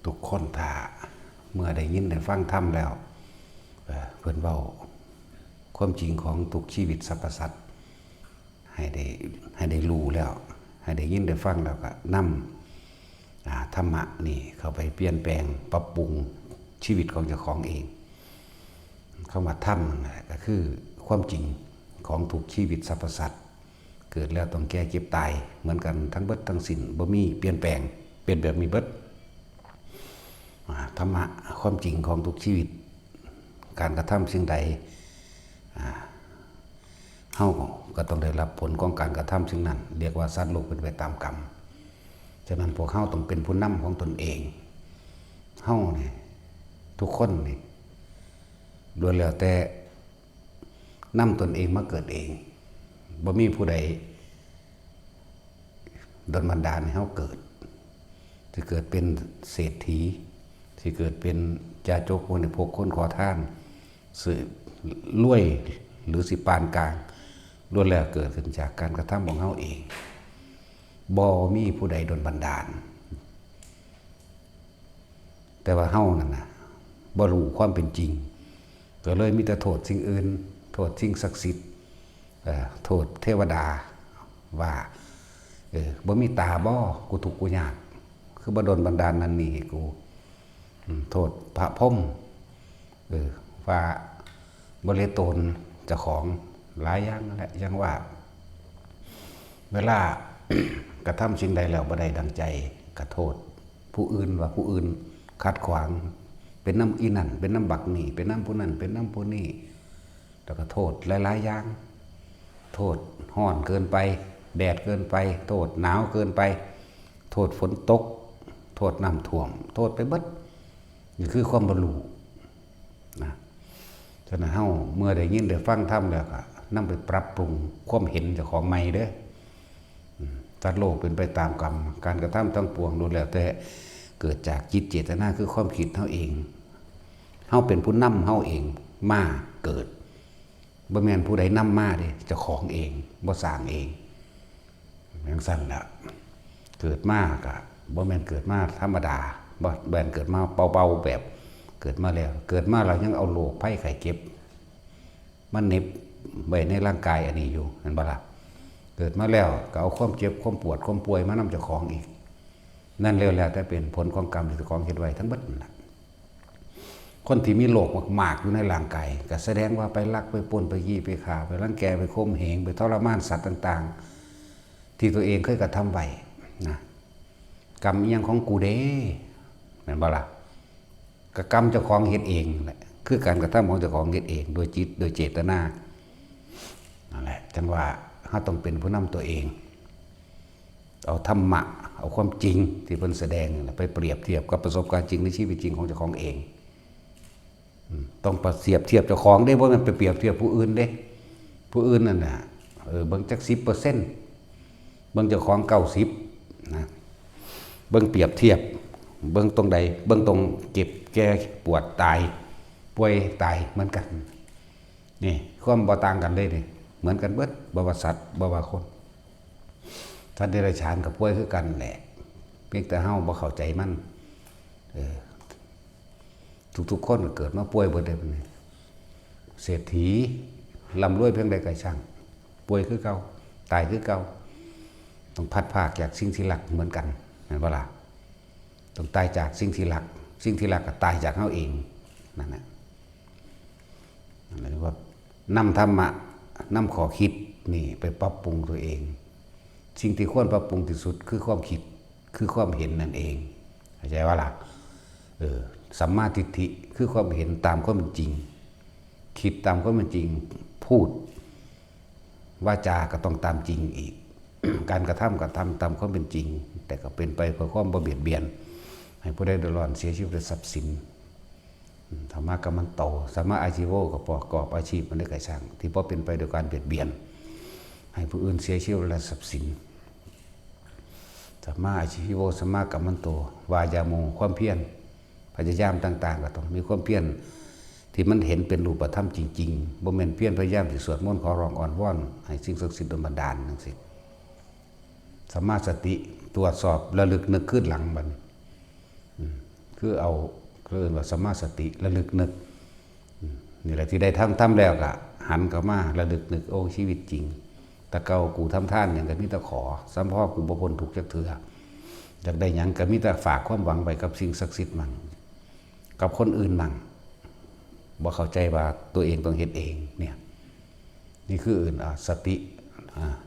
ทุกคนถ้าเมื่อได้ยินได้ฟังธรรมแล้วเพิ่นเว้าความจริงของทุกชีวิตสรรพสัตว์ให้ได้รู้แล้วให้ได้ยินได้ฟังแล้วก็นำธรรมะนี่เข้าไปเปลี่ยนแปลงปรับปรุงชีวิตของเจ้าของเองคำว่าธรรมก็คือความจริงของทุกชีวิตสรรพสัตว์เกิดแล้วต้องแก่เจ็บตายเหมือนกันทั้งเบิดทั้งสิ้นบ่มีเปลี่ยนแปลงเป็นแบบมีเบิดธรรมะความจริงของทุกชีวิตการกระทำสิ่งใดเฮาก็ต้องได้รับผลของการกระทำสิ่งนั้นเรียกว่าสัตว์โลกเป็นไปตามกรรมฉะนั้นพวกเฮาต้องเป็นผู้นำของตนเองเฮานี่ทุกคนนี่ล้วนแล้วแต่นำตนเองมาเกิดเองบ่มีผู้ใดดลบันดาลให้เฮาเกิดที่เกิดเป็นเศรษฐีที่เกิดเป็นจาโจกคนในพวกคนขอทานสิรวยหรือสิปานกลางล้วนแล้วเกิดขึ้นจากการกระทำของเฮาเองบ่มีผู้ใดดลบันดาลแต่ว่าเฮานั่นน่ะบ่รู้ความเป็นจริงก็เลยมีแต่โทษสิ่งอื่นโทษสิ่งศักดิ์สิทธิ์โทษเทวดาว่าบ่มีตาบ่กูทุกข์กูยากคือบ่ดลบันดาลนั่นนี่ให้กูโทษพระพรหมว่าบ่เลตนเจ้าของหลายอย่างนั่นแหละอย่างว่าเวลากระทำสิ่งใดแล้วบ่ได้ดังใจก็โทษผู้อื่นว่าผู้อื่นขัดขวางเป็นน้ำอีนั่นเป็นน้ำบักนี่เป็นน้ำผู้นั่นเป็นน้ำผู้นี่แล้วก็โทษหลายๆอย่างโทษร้อนเกินไปแดดเกินไปโทษหนาวเกินไปโทษฝนตกโทษน้ำท่วมโทษไปเบิดนี่คือความบ่รู้นะฉะนั้นเฮาเมื่อได้ยินได้ฟังธรรมแล้วก็นำไปปรับปรุงความเห็นเจ้าของใหม่เด้อสัตว์โลกเป็นไปตามกรรมการกระทำทั้งปวงล้วนแล้วแต่เกิดจากจิตเจตนาคือความคิดเฮาเองเฮาเป็นผู้นำเฮาเองมาเกิดบ่แม่นผู้ใดนำมาเด้เจ้าของเองบ่สร้างเองจังซั่นล่ะเกิดมาก็บ่แม่นเกิดมาธรรมดาบ่แม่นเกิดมาเบาๆแบบเกิดมาแล้วเกิดมาเรายังเอาโรคภัยไข้เจ็บมันเหน็บไว้ในร่างกายอันนี้อยู่เห็นบ่ล่ะเกิดมาแล้วก็เอาความเจ็บความปวดความป่วยมานำเจ้าของอีกนั่นแล้วแต่เป็นผลของกรรมที่เจ้าของเฮ็ดไว้ทั้งเบิดนั่นล่ะคนที่มีโรคมากๆอยู่ในร่างกายก็แสดงว่าไปลักไปปล้นไปยี่ไปฆ่าไปรังแกไปข่มเหงไปทรมานสัตว์ต่างๆที่ตัวเองเคยกระทำไว้นะกรรมอีหยังของกูเด้แม่นบ่ล่ะก็กรรมเจ้าของเฮ็ดเองแหละคือการกระทำของเจ้าของเฮ็ดเองโดยจิตโดยเจตนานั่นแหละจังว่าเฮาต้องเป็นผู้นำตัวเองเอาธรรมะเอาความจริงที่เพิ่นแสดงไปเปรียบเทียบกับประสบการณ์จริงในชีวิตจริงของเจ้าของเองต้องประเสียบเทียบเจ้าของได้บ่แม่นไปเปรียบเทียบผู้อื่นเด้ผู้อื่นนั่นน่ะเบิ่งจัก 10% เบิ่งเจ้าของ90นะเบิ่งเปรียบเทียบเบิ่งตรงใดเบิ่งตรงเจ็บแก่ปวดตายป่วยตายเหมือนกันนี่ความบ่ต่างกันเลยนี่เหมือนกันเบิดบ่ว่าสัตว์บ่ว่าคนสัตว์เดรัจฉานกับป่วยคือกันแหละเพียงแต่เฮาบ่เข้าใจมันทุกๆคนก็เกิดมาป่วยเบิดได้บัดนี้เศรษฐีร่ำรวยเพียงใดก็ช่างป่วยคือเก่าตายคือเก่าต้องพัดภาคจากสิ่งที่รักเหมือนกันเห็นบ่ล่ะต้องตายจากสิ่งที่รักสิ่งที่รักก็ตายจากเฮาเองนั่นแหละนั่นเรียกว่านำธรรมะนำข้อคิดนี่ไปปรับปรุงตัวเองสิ่งที่ควรปรับปรุงที่สุดคือความคิดคือความเห็นนั่นเองเข้าใจว่าล่ะสัมมาทิฏฐิคือความเห็นตามความเป็นจริงคิดตามความเป็นจริงพูดวาจาก็ต้องตามจริงอีก การกระทำก็ทำตามความเป็นจริงแต่ก็เป็นไปเพื่อความบ่เบียดเบียนให้ผู้ใดเดือดร้อนเสียชีวิตด้วยทรัพย์สินธรรมะกัมมันโตสัมมาอาชีโวก็ประกอบอาชีพมันได้ไกลช่างที่บ่เป็นไปโดยการเบียดเบียนให้ผู้อื่นเสียชีวิตและทรัพย์สินสัมมาอาชีโวสัมมากัมมันโตวายาโมความเพียรพยายามต่างๆก็ต้องมีความเพียรที่มันเห็นเป็นรูปธรรมจริงๆบ่แม่นเพียรพยายามที่สวดมนต์ขอร้องอ้อนวอนให้สิ่งศักดิ์สิทธิ์ดลบันดาลจังซี่สัมมาสติตรวจสอบระลึกนึกขึ้นหลังบัด คือเอาเรียกว่าสัมมาสติระลึกนึกนี่แหละที่ได้ทำแล้วก็หันกลับมาระลึกนึกโอ้ชีวิตจริงแต่เก่ากูทำท่านอย่างกับมิตรขอสัมพ่อกูบ่พ้นทุกข์จักเถื่ออยากได้หยังก็มีแต่ฝากความหวังไปกับสิ่งศักดิ์สิทธิ์มั่งกับคนอื่นมั่งบ่เข้าใจว่าตัวเองต้องเฮ็ดเองเนี่ยนี่คืออื่นสติ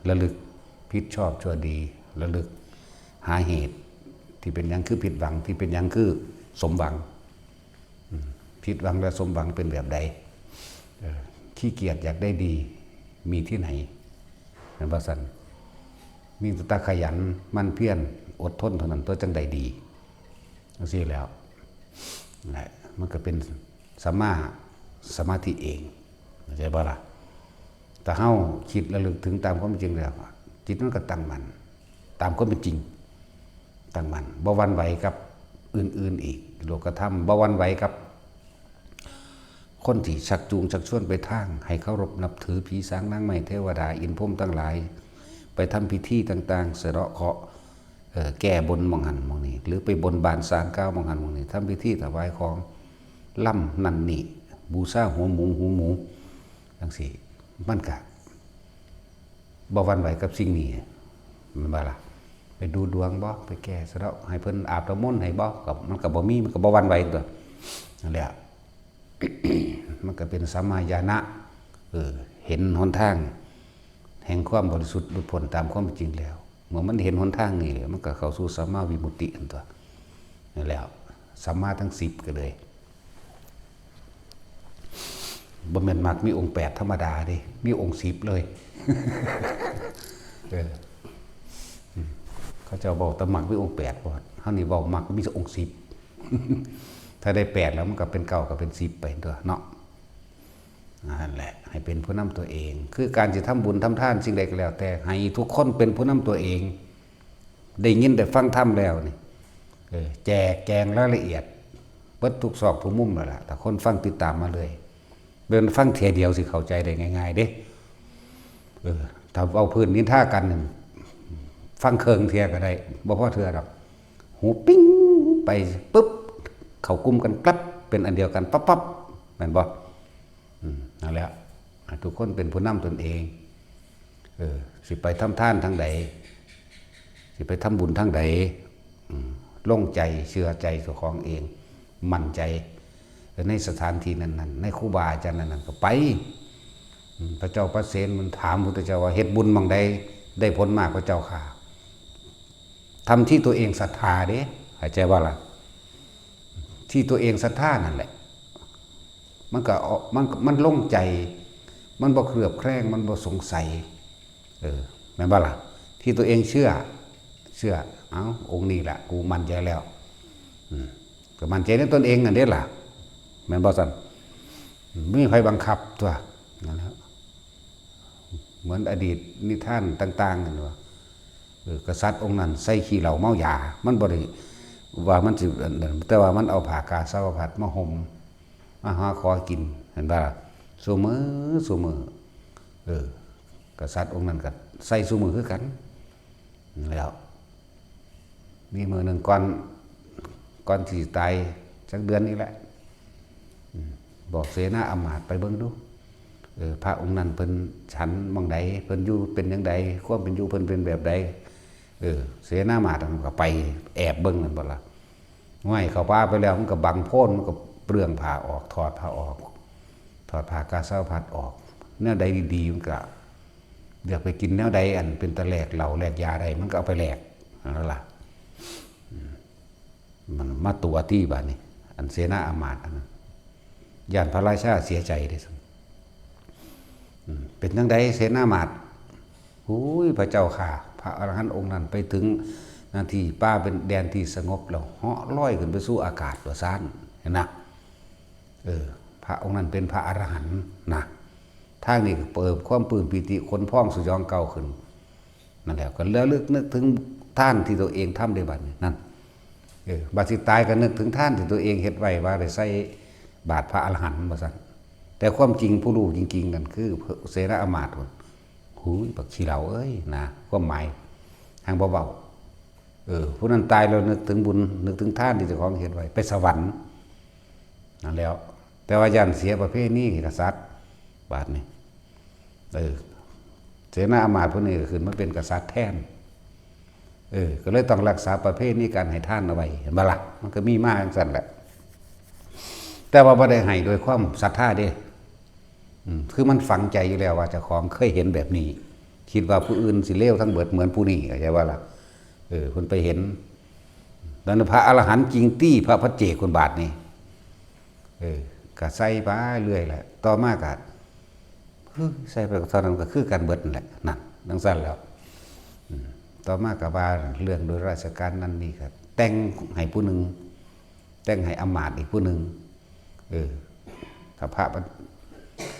ระลึกผิดชอบชั่วดีระลึกหาเหตุที่เป็นหยังคือผิดหวังที่เป็นหยังคือสมหวังผิดหวังและสมหวังเป็นแบบใดขี้เกียจอยากได้ดีมีที่ไหนเป็นภาษามีตาขยันมันเพียรอดทนเท่านั้นตัวจังใดดีนั่นสิแล้วมันก็เป็นสมาธิเองเข้าใจบ่ล่ะแต่เฮาคิดระลึกถึงตามความจริงแล้วจิตมันก็ตั้งมั่นตามความเป็นจริงตั้งมั่นบ่หวั่นไหวกับอื่นๆอีกโลกธรรมบ่หวั่นไหวกับคนที่ชักจูงชักชวนไปทางให้เคารพนับถือผีสางนางไม้เทวดาอินพรหมทั้งหลายไปทำพิธีต่างๆเสราะเคาะแก้บนมองหันมองนี้หรือไปบนบานศาลเก้ามองหันมองนี้ทำพิธีถวายของล่ำนันนี่บูชาหัวหมูจังสิมันกะบ่หวั่นไหวกับสิ่งนี้มันบ่ล่ะไปดูดวงบ่ไปแก้เสราะให้เพิ่นอาบน้ำมนต์ให้บ่กับมันก็บ่มีมันก็บ่หวั่นไหวตัวนั่นแหละ มันก็เป็นสัมมาญาณะเห็นหนทางแห่งความบริสุทธิ์หลุดพ้นตามความจริงแล้วเมื่อมันเห็นหนทางนี่มันก็เข้าสู่สัมมาวิมุตติอันตัวนั่นแล้วสัมมาทั้ง10ก็เลยบ่แม่นมักมีองค์8ธรรมดาดิมีองค์10เลยเขาจะบอกตะมักมีองค์8บ่เฮานี่เว้ามักมีองค์10ถ้าได้8แล้วมันก็เป็น9ก็เป็น10ไปตัวเนาะนั่นแหละให้เป็นผู้นำตัวเองคือการจะทำบุญทำทานสิ่งใดก็แล้วแต่ให้ทุกคนเป็นผู้นำตัวเองได้ยินได้ฟังธรรมแล้วนี่แจกแจงรายละเอียดเบิดทุกซอกทุกมุมแล้วล่ะแต่คนฟังติดตามมาเลยเดินฟังเทียเดียวสิเข้าใจได้ง่ายๆเด้ถ้าเอาพื้นนินทากันนึงฟังเคิงเทียก็ได้บ่พอเทื่อดอกหูปิ้งไปปึ๊บเข้ากลุ่มกันกลับเป็นอันเดียวกันปั๊บแม่นบ่นั่นแหละทุกคนเป็นผู้นำตนเองสิไปทำทานทางใดสิไปทำบุญทางใดลงใจเชื่อใจเจ้าของเองมั่นใจในสถานที่นั้นๆในครูบาอาจารย์นั้นๆก็ไปพระเจ้าพระเสนมันถามพุทธเจ้าว่าเฮ็ดบุญบางใดได้ผลมากพระเจ้าค่ะทำที่ตัวเองศรัทธาเด้เข้าใจว่าล่ะที่ตัวเองศรัทธานั่นแหละมันโล่งใจมันบ่เครือบแคลงมันบ่สงสัยแม่นบ่ล่ะที่ตัวเองเชื่อเอ้าองค์นี้แหละกูมั่นใจแล้วก็มั่นใจในตนเองนั่นเด้ล่ะแม่นบ่ซั่นไม่มีใครบังคับตัวนั่นแหละเหมือนอดีตนิทานต่างๆนั่นว่ากษัตริย์องค์นั้นใส่ขี้เหล้าเมายามันบ่ได้ว่ามันสิแต่ว่ามันเอาผ้ากาสาวพัดมาห่มมาหาขอกินเห็นป่ะซุมื้อกษัตริย์องค์นั้นก็ใส่ซุมื้อคือกันแล้วมีมื้อนึงก่อนสิตายจักเดือนนี้แหละบอกเสนาอมาตย์ไปเบิ่งดูพระองค์นั้นเพิ่นฉันมองใดเพิ่นอยู่เป็นจังไดความเป็นอยู่เพิ่นเป็นแบบใดเสนาอมาตย์มันก็ไปแอบเบิ่งนั่นบ่ล่ะง่ายเข้าป่าไปแล้วมันก็บังโพ้นมันก็เปลืองผ้าออกถอดผ้าออกถอดผ้ากาสาวพัดออกแนวใดดีๆมันก็อยากไปกินแนวใดอันเป็นตะแลกเหล้าแลกยาใดมันก็เอาไปแลกนั่นล่ะมันมาตัวที่บาดนี้อันเสนาอามาตย์อันนั้นย่านพระราชาเสียใจเด้เป็นจังไดเสนาอามาตย์หูยพระเจ้าค่ะพระอรหันต์องค์นั้นไปถึงนาทีป้าเป็นแดนที่สงบแล้วเหาะลอยขึ้นไปสู่อากาศว่าซ่านเห็นนะพระองค์นั้นเป็นพระอรหันต์นะทางนี้เปิดความปลื้มปิติคนพ้องสุยองเก่าขึ้นนั่นแหละก็แล้วลึกนึกถึงท่านที่ตัวเองทำได้บัดนี้นั่นบัดสิตายก็นึกถึงท่านที่ตัวเองเฮ็ดไว้ว่าได้ใส่บาตรพระอรหันต์ว่าซั่นแต่ความจริงผู้รู้จริงๆกันคือเสนาอามาตย์หูยบักขี้เหล้าเอ้ยนะความหมายทางเบา ผู้นั้นตายเรานึกถึงบุญนึกถึงท่านที่เจ้าของเฮ็ดไว้ไปสวรรค์นั่นแล้วแต่ว่าย่านเสียประเภทนี้กษัตริย์บาดนี้เสนาอามาตย์พวกนี้ก็ขึ้นมาเป็นกษัตริย์แทนก็เลยต้องรักษาประเภทนี้การให้ท่านเอาไว้เห็นบ่ล่ะมันก็มีมากจังซั่นแหละแต่ว่าบ่ได้ให้โดยความศรัทธาเด้คือมันฝังใจอยู่แล้วว่าเจ้าของเคยเห็นแบบนี้คิดว่าผู้อื่นสิเลวทั้งเบิดเหมือนผู้นี้เข้าใจว่าล่ะเพิ่นไปเห็นนั้นพระอรหันต์จริงตี้พระพัจเจกคนบาทนี่ก็ใส่ไปเรื่อยแหละต่อมาก็ใส่ไปเท่านั้นก็คือการเบิดนั่นแหละนั่นดังสั้นแล้วต่อมาก็ว่าเรื่องโดยราชการนั้นนี่ก็แต่งให้ผู้หนึ่งแต่งให้อมาตย์อีกผู้หนึ่งถ้าพระ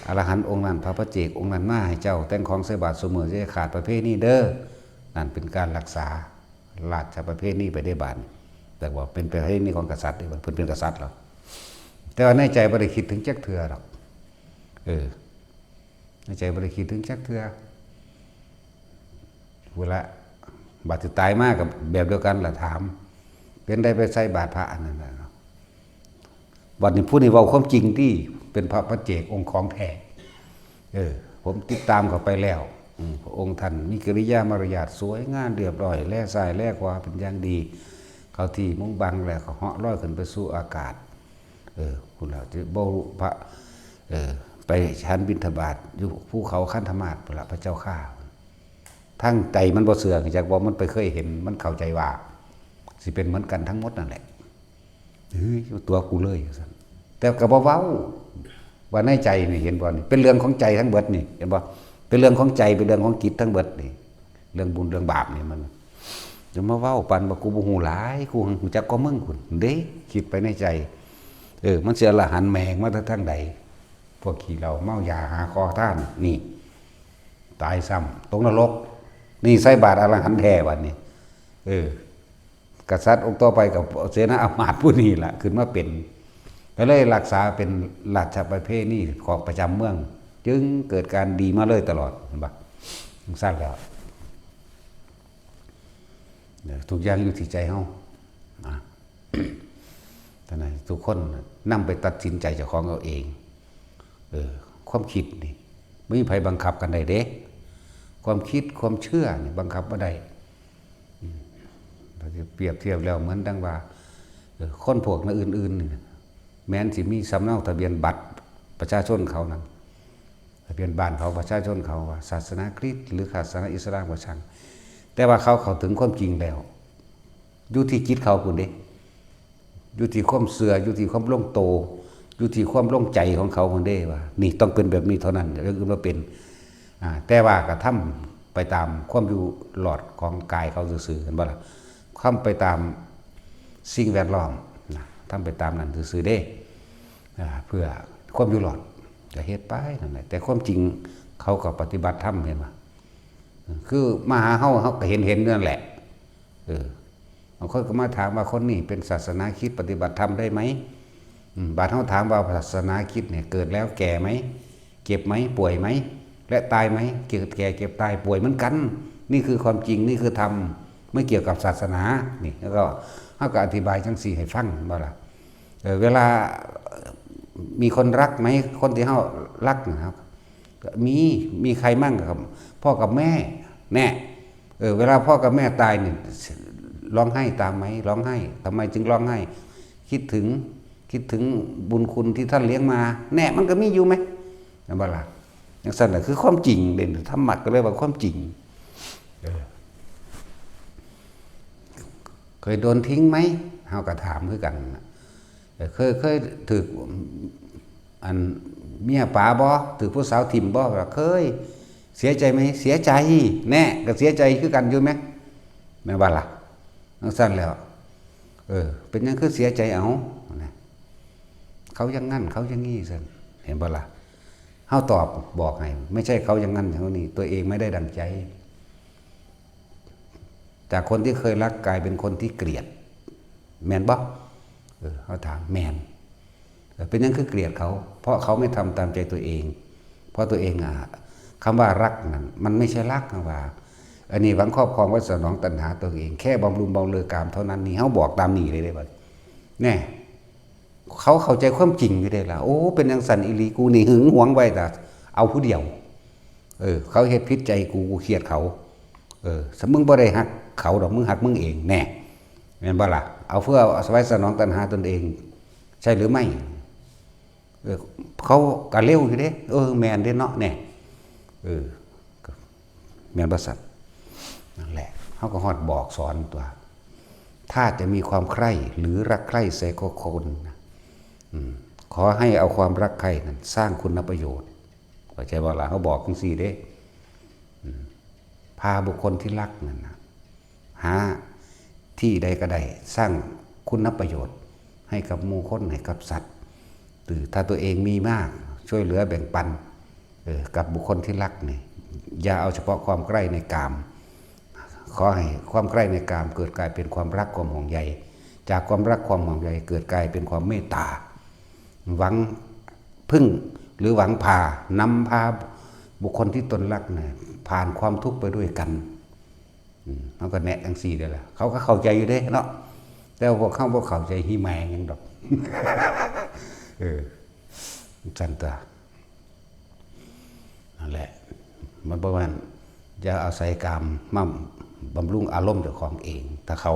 อรหันต์องค์นั้นพระพัจเจกองค์นั้นมาให้เจ้าแต่งของใส่บาตรเสมอจะขาดประเภทนี้เด้อนั่นเป็นการรักษาราชประเภทนี้ไปได้บาดแต่ว่าเป็นประเภทนี้ของกษัตริย์เพิ่นเป็นกษัตริย์แล้วแต่ว่าในใจบ่ได้คิดถึงจักเทื่อหรอกในใจบ่ได้คิดถึงจักเทื่อเวลาบาดจะตายมากกับแบบเดียวกันล่ะถามเป็นได้ไปใส่บาตรพระอันนั้นน่ะบัดนี้ผู้นี้เว้าความจริงที่เป็นพระปัจเจกองค์ของแท้ผมติดตามเขาไปแล้วพระองค์ท่านมีกิริยามารยาทสวยงามเรียบร้อยแลซ้ายแลขวาเป็นอย่างดีเขาที่มุงบังแล้วเขาเหาะลอยขึ้นไปสู่อากาศคุณเราจะบ่พระไปชั้นบิณฑบาตอยู่ภูเขาคันธมาศพระเจ้าข้าทั้งใจมันบ่เสื่อจากว่ามันไปเคยเห็นมันเข้าใจว่าสิเป็นเหมือนกันทั้งหมดนั่นแหละตัวกูเลยแต่ก็บ่เว้าว่าในใจนี่เห็นบ่นี่เป็นเรื่องของใจทั้งเบิดนี่เห็นบ่เป็นเรื่องของใจเป็นเรื่องของจิตทั้งเบิดนี่เรื่องบุญเรื่องบาปนี่มันจะมาเว้าปันว่ากูบ่ฮู้หลายกูฮู้จักก็มึงคุณเด้คิดไปในใจมันสิอรหันต์แมงมาทั้งใดพวกขี้เหล้าเมายาหาคอท่านนี่ตายซ้ำตกนรกนี่ใส่บาตรอรหันต์แท้บัดนี้กษัตริย์องค์ต่อไปกับเสนาอามาตย์ผู้นี้ล่ะขึ้นมาเป็นก็เลยรักษาเป็นราชประเพณีของประจำเมืองจึงเกิดการดีมาเลยตลอดเห็นปะสร้างแล้วทุกอย่างอยู่ที่ใจเฮาท่านนายทุกคนนำไปตัดสินใจเจ้าของเอาเองความคิดนี่ไม่มีใครบังคับกันได้เด้ความคิดความเชื่อนี่บังคับบ่ได้เราจะเปรียบเทียบแล้วเหมือนดังว่าคนพวกนั้นอื่นๆแม้นสิมีสำเนาทะเบียนบัตรประชาชนเขานั้นทะเบียนบ้านเขาประชาชนเขาว่าศาสนาคริสต์หรือศาสนาอิสลามก็ช่างแต่ว่าเขาเข้าถึงความจริงแล้วอยู่ที่จิตเขาพุ่นเด้อยู่ที่ความเสื่ออยู่ที่ความลงโตอยู่ที่ความลงใจของเขาพุ่นเด้ว่านี่ต้องเป็นแบบนี้เท่านั้นเรื่องอื่นบ่เป็นแต่ว่ากระทำไปตามความอยู่หลอดของกายเขาซื่อๆเห็นบ่ล่ะทำไปตามสิ่งแวดล้อมทำไปตามนั้นซื่อๆเด้เพื่อความอยู่หลอดจะเฮ็ดไปนั่นแหละแต่ความจริงเขาก็ปฏิบัติธรรมเห็นป่ะคือมาหาเขาก็เห็นนั่นแหละบางคนก็มาถามว่าคนนี้เป็นศาสนาคริสต์ปฏิบัติธรรมได้ไหมบาดเขาถามว่าศาสนาคริสต์เนี่ยเกิดแล้วแก่ไหมเจ็บไหมป่วยไหมและตายไหมเกิดแก่เจ็บตายป่วยเหมือนกันนี่คือความจริงนี่คือธรรมไม่เกี่ยวกับศาสนานี่แล้วก็เขาก็อธิบายจังสี่ให้ฟังบ่ล่ะเวลามีคนรักไหมคนที่เขารักนะครับมีใครมั่งครับพ่อกับแม่แน่เวลาพ่อกับแม่ตายเนี่ยร้องไห้ตามไหมร้องไห้ทำไมจึงร้องไห้คิดถึงบุญคุณที่ท่านเลี้ยงมาแน่มันก็มีอยู่ไหมนะบ้าล่ะอย่างนั้นคือความจริงเด่นธรรมะก็เลยว่าความจริงเคยโดนทิ้งไหมเขาก็ถามคือกันเคยถืออันเมียป๋าบ่ถือผู้สาวถิ่มบ่เคยเสียใจไหมเสียใจแน่ก็เสียใจคือกันอยู่ไหมแม่บ้าล่ะนั่งสั้นแล้วเป็นยังคือเสียใจเอาเขายังงั้นเขายังงี้สั่นเห็นบ่ล่ะเขาตอบบอกให้ไม่ใช่เขายังงั้นอย่างนี้ตัวเองไม่ได้ดังใจจากคนที่เคยรักกลายเป็นคนที่เกลียดแมนบ่เขาถามแมนเป็นยังคือเกลียดเขาเพราะเขาไม่ทำตามใจตัวเองเพราะตัวเองคำว่ารักนั้นมันไม่ใช่รักนะว่า อันนี้หวังครอบครองไว้สนองตัณหาตัวเองแค่บำรุงบำเรอกามเท่านั้นนี่เขาบอกตามนี่เลยได้บ่แน่เขาเข้าใจความจริงอยู่ได้ล่ะโอ้เป็นอย่างสันอิลีกูนี่หึงหวงไว้แต่เอาผู้เดียวเขาเฮ็ดพิษใจกูเครียดเขาสมมึงบ่ได้หักเขาดอกมึงหักมึงเองแน่แม่นบ่ล่ะเอาเพื่อไว้สนองตัณหาตนเองใช่หรือไม่เขาก็เร็วอยู่เด้แม่นเด้เนาะแน่แม่นบ่สัตว์นั่นแหละเขาก็ฮอดบอกสอนตัวถ้าจะมีความใคร่หรือรักใคร่ใส่คนขอให้เอาความรักใคร่นั้นสร้างคุณประโยชน์เข้าใจบ่ล่ะเขาบอกจังซี่เด้พาบุคคลที่รักนั่นนะหาที่ใดก็ได้สร้างคุณประโยชน์ให้กับหมู่คนให้กับสัตว์หรือถ้าตัวเองมีมากช่วยเหลือแบ่งปันกับบุคคลที่รักนี่อย่าเอาเฉพาะความใกล้ในกามขอให้ความใกล้ในกามเกิดกลายเป็นความรักความห่วงใยจากความรักความห่วงใยเกิดกลายเป็นความเมตตาหวังพึ่งหรือหวังพานำพาบุคคลที่ตนรักเนี่ยผ่านความทุกข์ไปด้วยกันมันก็แนะจังซี่เด้อล่ะเขาก็เข้าใจอยู่เด้เนาะแต่พวกเขาบ่เข้าใจหิแมงดอกจันตานั่นแหละมันประมาณอย่าอาศัยกามมั่มบำรุงอารมณ์เจ้าของเองถ้าเขา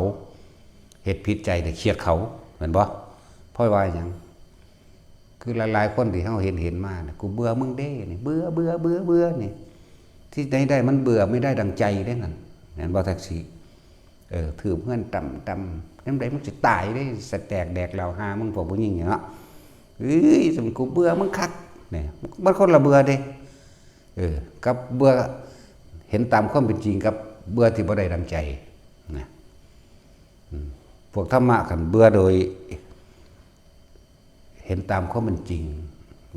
เฮ็ดผิดใจแต่เครียดเขาเหมือนบ่พ่อยว่าอย่างคือหลายๆคนที่เขาเห็นมาเนี่ยกูเบื่อมึงเด้นี่เบื่อนี่ที่ได้มันเบื่อไม่ได้ดังใจได้นั่นเห็นบ่แท็กซี่ถือเพื่อนต่ำน้ำใดมันจะตายได้สแตกแดกเหล่าหามึงพวกผู้หญิงอย่างเนาะสมกูเบื่อมึงคักเนี่ยมันคนละเบื่อเด้กับเบื่อเห็นตามความเป็นจริงกับเบื่อที่บ่ได้ดังใจนะพวกธรรมะกันเบื่อโดยเห็นตามความเป็นจริง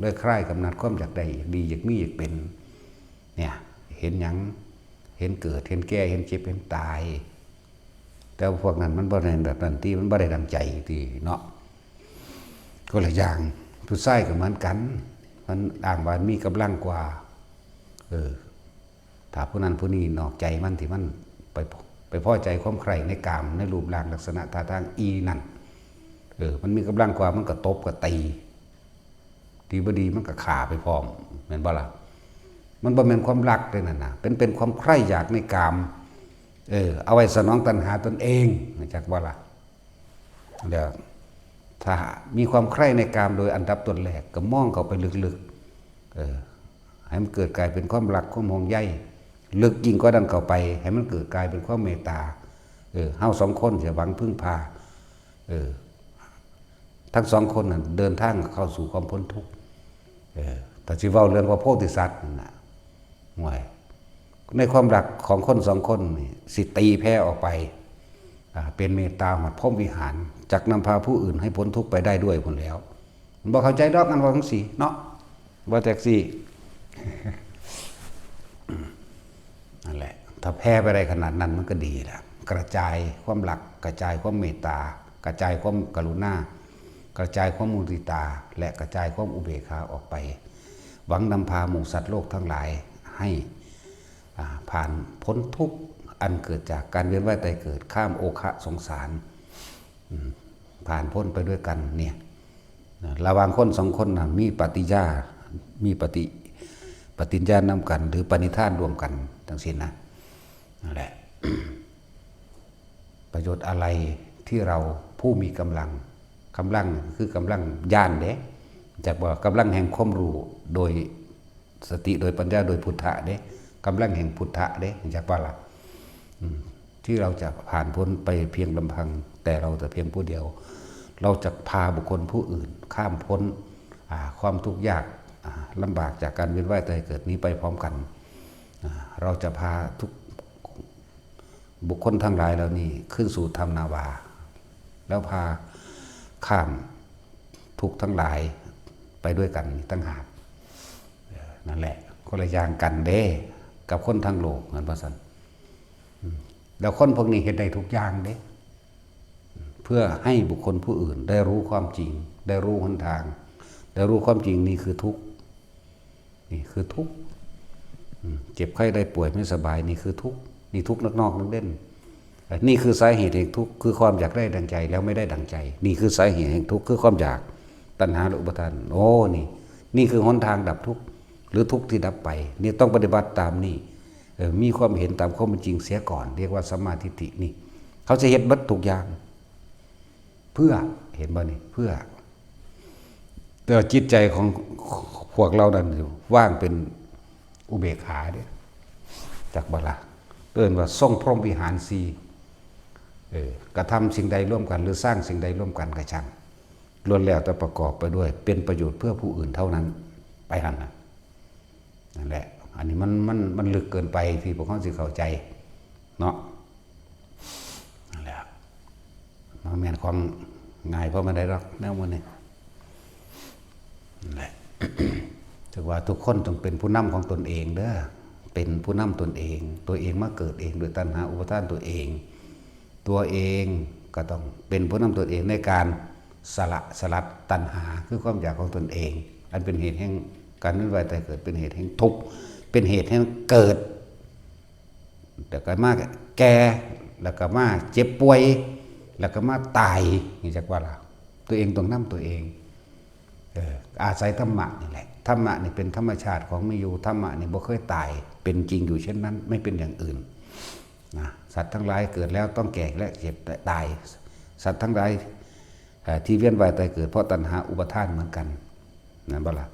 ด้วยใคร่กำนัดความอยากได้อยากดีอยากมีอยากเป็นเนี่ยเห็นหยังเห็นเกิดเห็นแก่เห็นเจ็บเห็นตายแต่พวกนั้นมันบ่ได้แบบนั้นที่มันบ่ได้ดังใจที่เนาะก็หลายอย่างผู้ชายก็เหมือนกันมันอ้างว่ามีกำลังกว่าถ้าผู้นั้นผู้นี้นอกใจมันที่มันไปพอใจความใคร่ในกามในรูปร่างลักษณะท่าทางนั่นมันมีกำลังกว่ามันก็ตบก็ตีดีบ่ดีมันก็ฆ่าไปพร้อมแม่นบ่ล่ะมันบ่แม่นความรักเด้นั่นน่ะเป็นความใคร่อยากในกามเอาไว้สนองตัณหาตนเองจักบ่ล่ะเดี๋ยวถ้ามีความใคร่ในกามโดยอันดับต้นแรกก็มองเข้าไปลึกๆให้มันเกิดกลายเป็นความรักความห่วงใยลึกยิ่งกว่านั้นเข้าไปให้มันเกิดกลายเป็นความเมตตาเฮาสองคนจะหวังพึ่งพาทั้งสองคนน่ะเดินทางเข้าสู่ความพ้นทุกข์แต่สิเว้าเรื่องพระโพธิสัตว์นั่นน่ะห่วยในความรักของคนสองคนนี่สิตีแพ้ออกไปเป็นเมตตาหมดพรหมวิหารจักนำพาผู้อื่นให้พ้นทุกข์ไปได้ด้วยผลแล้วมันบ่เข้าใจดอกกันว่าทั้งสี่เนาะบ่แท็กซี่ นั่นแหละถ้าแพ้ไปได้ขนาดนั้นมันก็ดีแหละกระจายความรักกระจายความเมตตากระจายความกรุณากระจายความมุทิตาและกระจายความอุเบกขาออกไปหวังนำพาหมู่สัตว์โลกทั้งหลายให้ผ่านพ้นทุกข์อันเกิดจากการเวียนว่ายตายเกิดข้ามโอคะสงสารผ่านพ้นไปด้วยกันเนี่ยระหว่างคนสองคนนะมีปฏิญามีปฏิญญานำกันหรือปณิธานรวมกันทั้งสิ้นนะนั่นแหละ ประโยชน์อะไรที่เราผู้มีกำลังคือกำลังญาณเด้จากว่ากำลังแห่งความรู้โดยสติโดยปัญญาโดยพุทธะเด้กำลังแห่งพุทธะเด้จากว่าละที่เราจะผ่านพ้นไปเพียงลำพังแต่เราแต่เพียงผู้เดียวเราจะพาบุคคลผู้อื่นข้ามพ้นความทุกข์ยากลำบากจากการเวียนว่ายตายเกิดนี้ไปพร้อมกันเราจะพาทุกบุคคลทั้งหลายเหล่านี้ขึ้นสู่ธรรมนาวาแล้วพาข้ามทุกข์ทั้งหลายไปด้วยกันตั้งหากนั่นแหละคนละอย่างกันเด้กับคนทั้งโลกนั่นพระสันแล้วคนพวกนี้เห็นได้ทุกอย่างเด้เพื่อให้บุคคลผู้อื่นได้รู้ความจริงได้รู้หนทางได้รู้ความจริงนี่คือทุกข์นี่คือทุกข์เจ็บไข้ได้ป่วยไม่สบายนี่คือทุกข์ นี่ทุกข์นอกๆเล่นนี่คือสาเหตุแห่งทุกข์คือความอยากได้ดังใจแล้วไม่ได้ดังใจนี่คือสาเหตุแห่งทุกข์คือความอยากตัณหาและอุปาทานโอ้นี่คือหนทางดับทุกข์หรือทุกข์ที่ดับไปนี่ต้องปฏิบัติตามนี่มีความเห็นตามความเป็นจริงเสียก่อนเรียกว่าสัมมาทิฏฐินี่เขาจะเห็นบัดทุกอย่างเพื่อเห็นบ่นี่เพื่อแต่จิตใจของพวกเรานั้นว่างเป็นอุเบกขาเนี่ยจากบาลาเอิ้นว่าทรงพรหมวิหารสีกระทำสิ่งใดร่วมกันหรือสร้างสิ่งใดร่วมกันกระช่างล้วนแล้วแต่ประกอบไปด้วยเป็นประโยชน์เพื่อผู้อื่นเท่านั้นไปหันนั่นแหละอันนี้มันลึกเกินไปที่พวกเขาสิเข้าใจเนาะนั่นแหละมันแม่นความง่ายเพราะมันได้รักแนวมันนี่นั่นแหละ ถือว่าทุกคนต้องเป็นผู้นำของตนเองเด้อเป็นผู้นำตนเองตัวเองมาเกิดเองโดยตัณหาอุปาทานตัวเองก็ต้องเป็นผู้นำตนเองในการสลัดตัณหาคือความอยากของตนเองอันเป็นเหตุแห่งการนั้นวายแต่เกิดเป็นเหตุแห่งทุกข์เป็นเหตุแห่งเกิดแต่ก็มาแก่แล้วก็มาเจ็บป่วยแล้วก็มาตายนี่จักว่าล่ะตัวเองต้องนำตัวเองอาศัยธรรมะนี่แหละธรรมะนี่เป็นธรรมชาติของมีอยู่ธรรมะนี่บ่เคยตายเป็นจริงอยู่เช่นนั้นไม่เป็นอย่างอื่นนะสัตว์ทั้งหลายเกิดแล้วต้องแก่และเจ็บและตายสัตว์ทั้งหลายที่เวียนว่ายตายเกิดเพราะตัณหาอุปาทานเหมือนกันนั่นบ่ล่ะ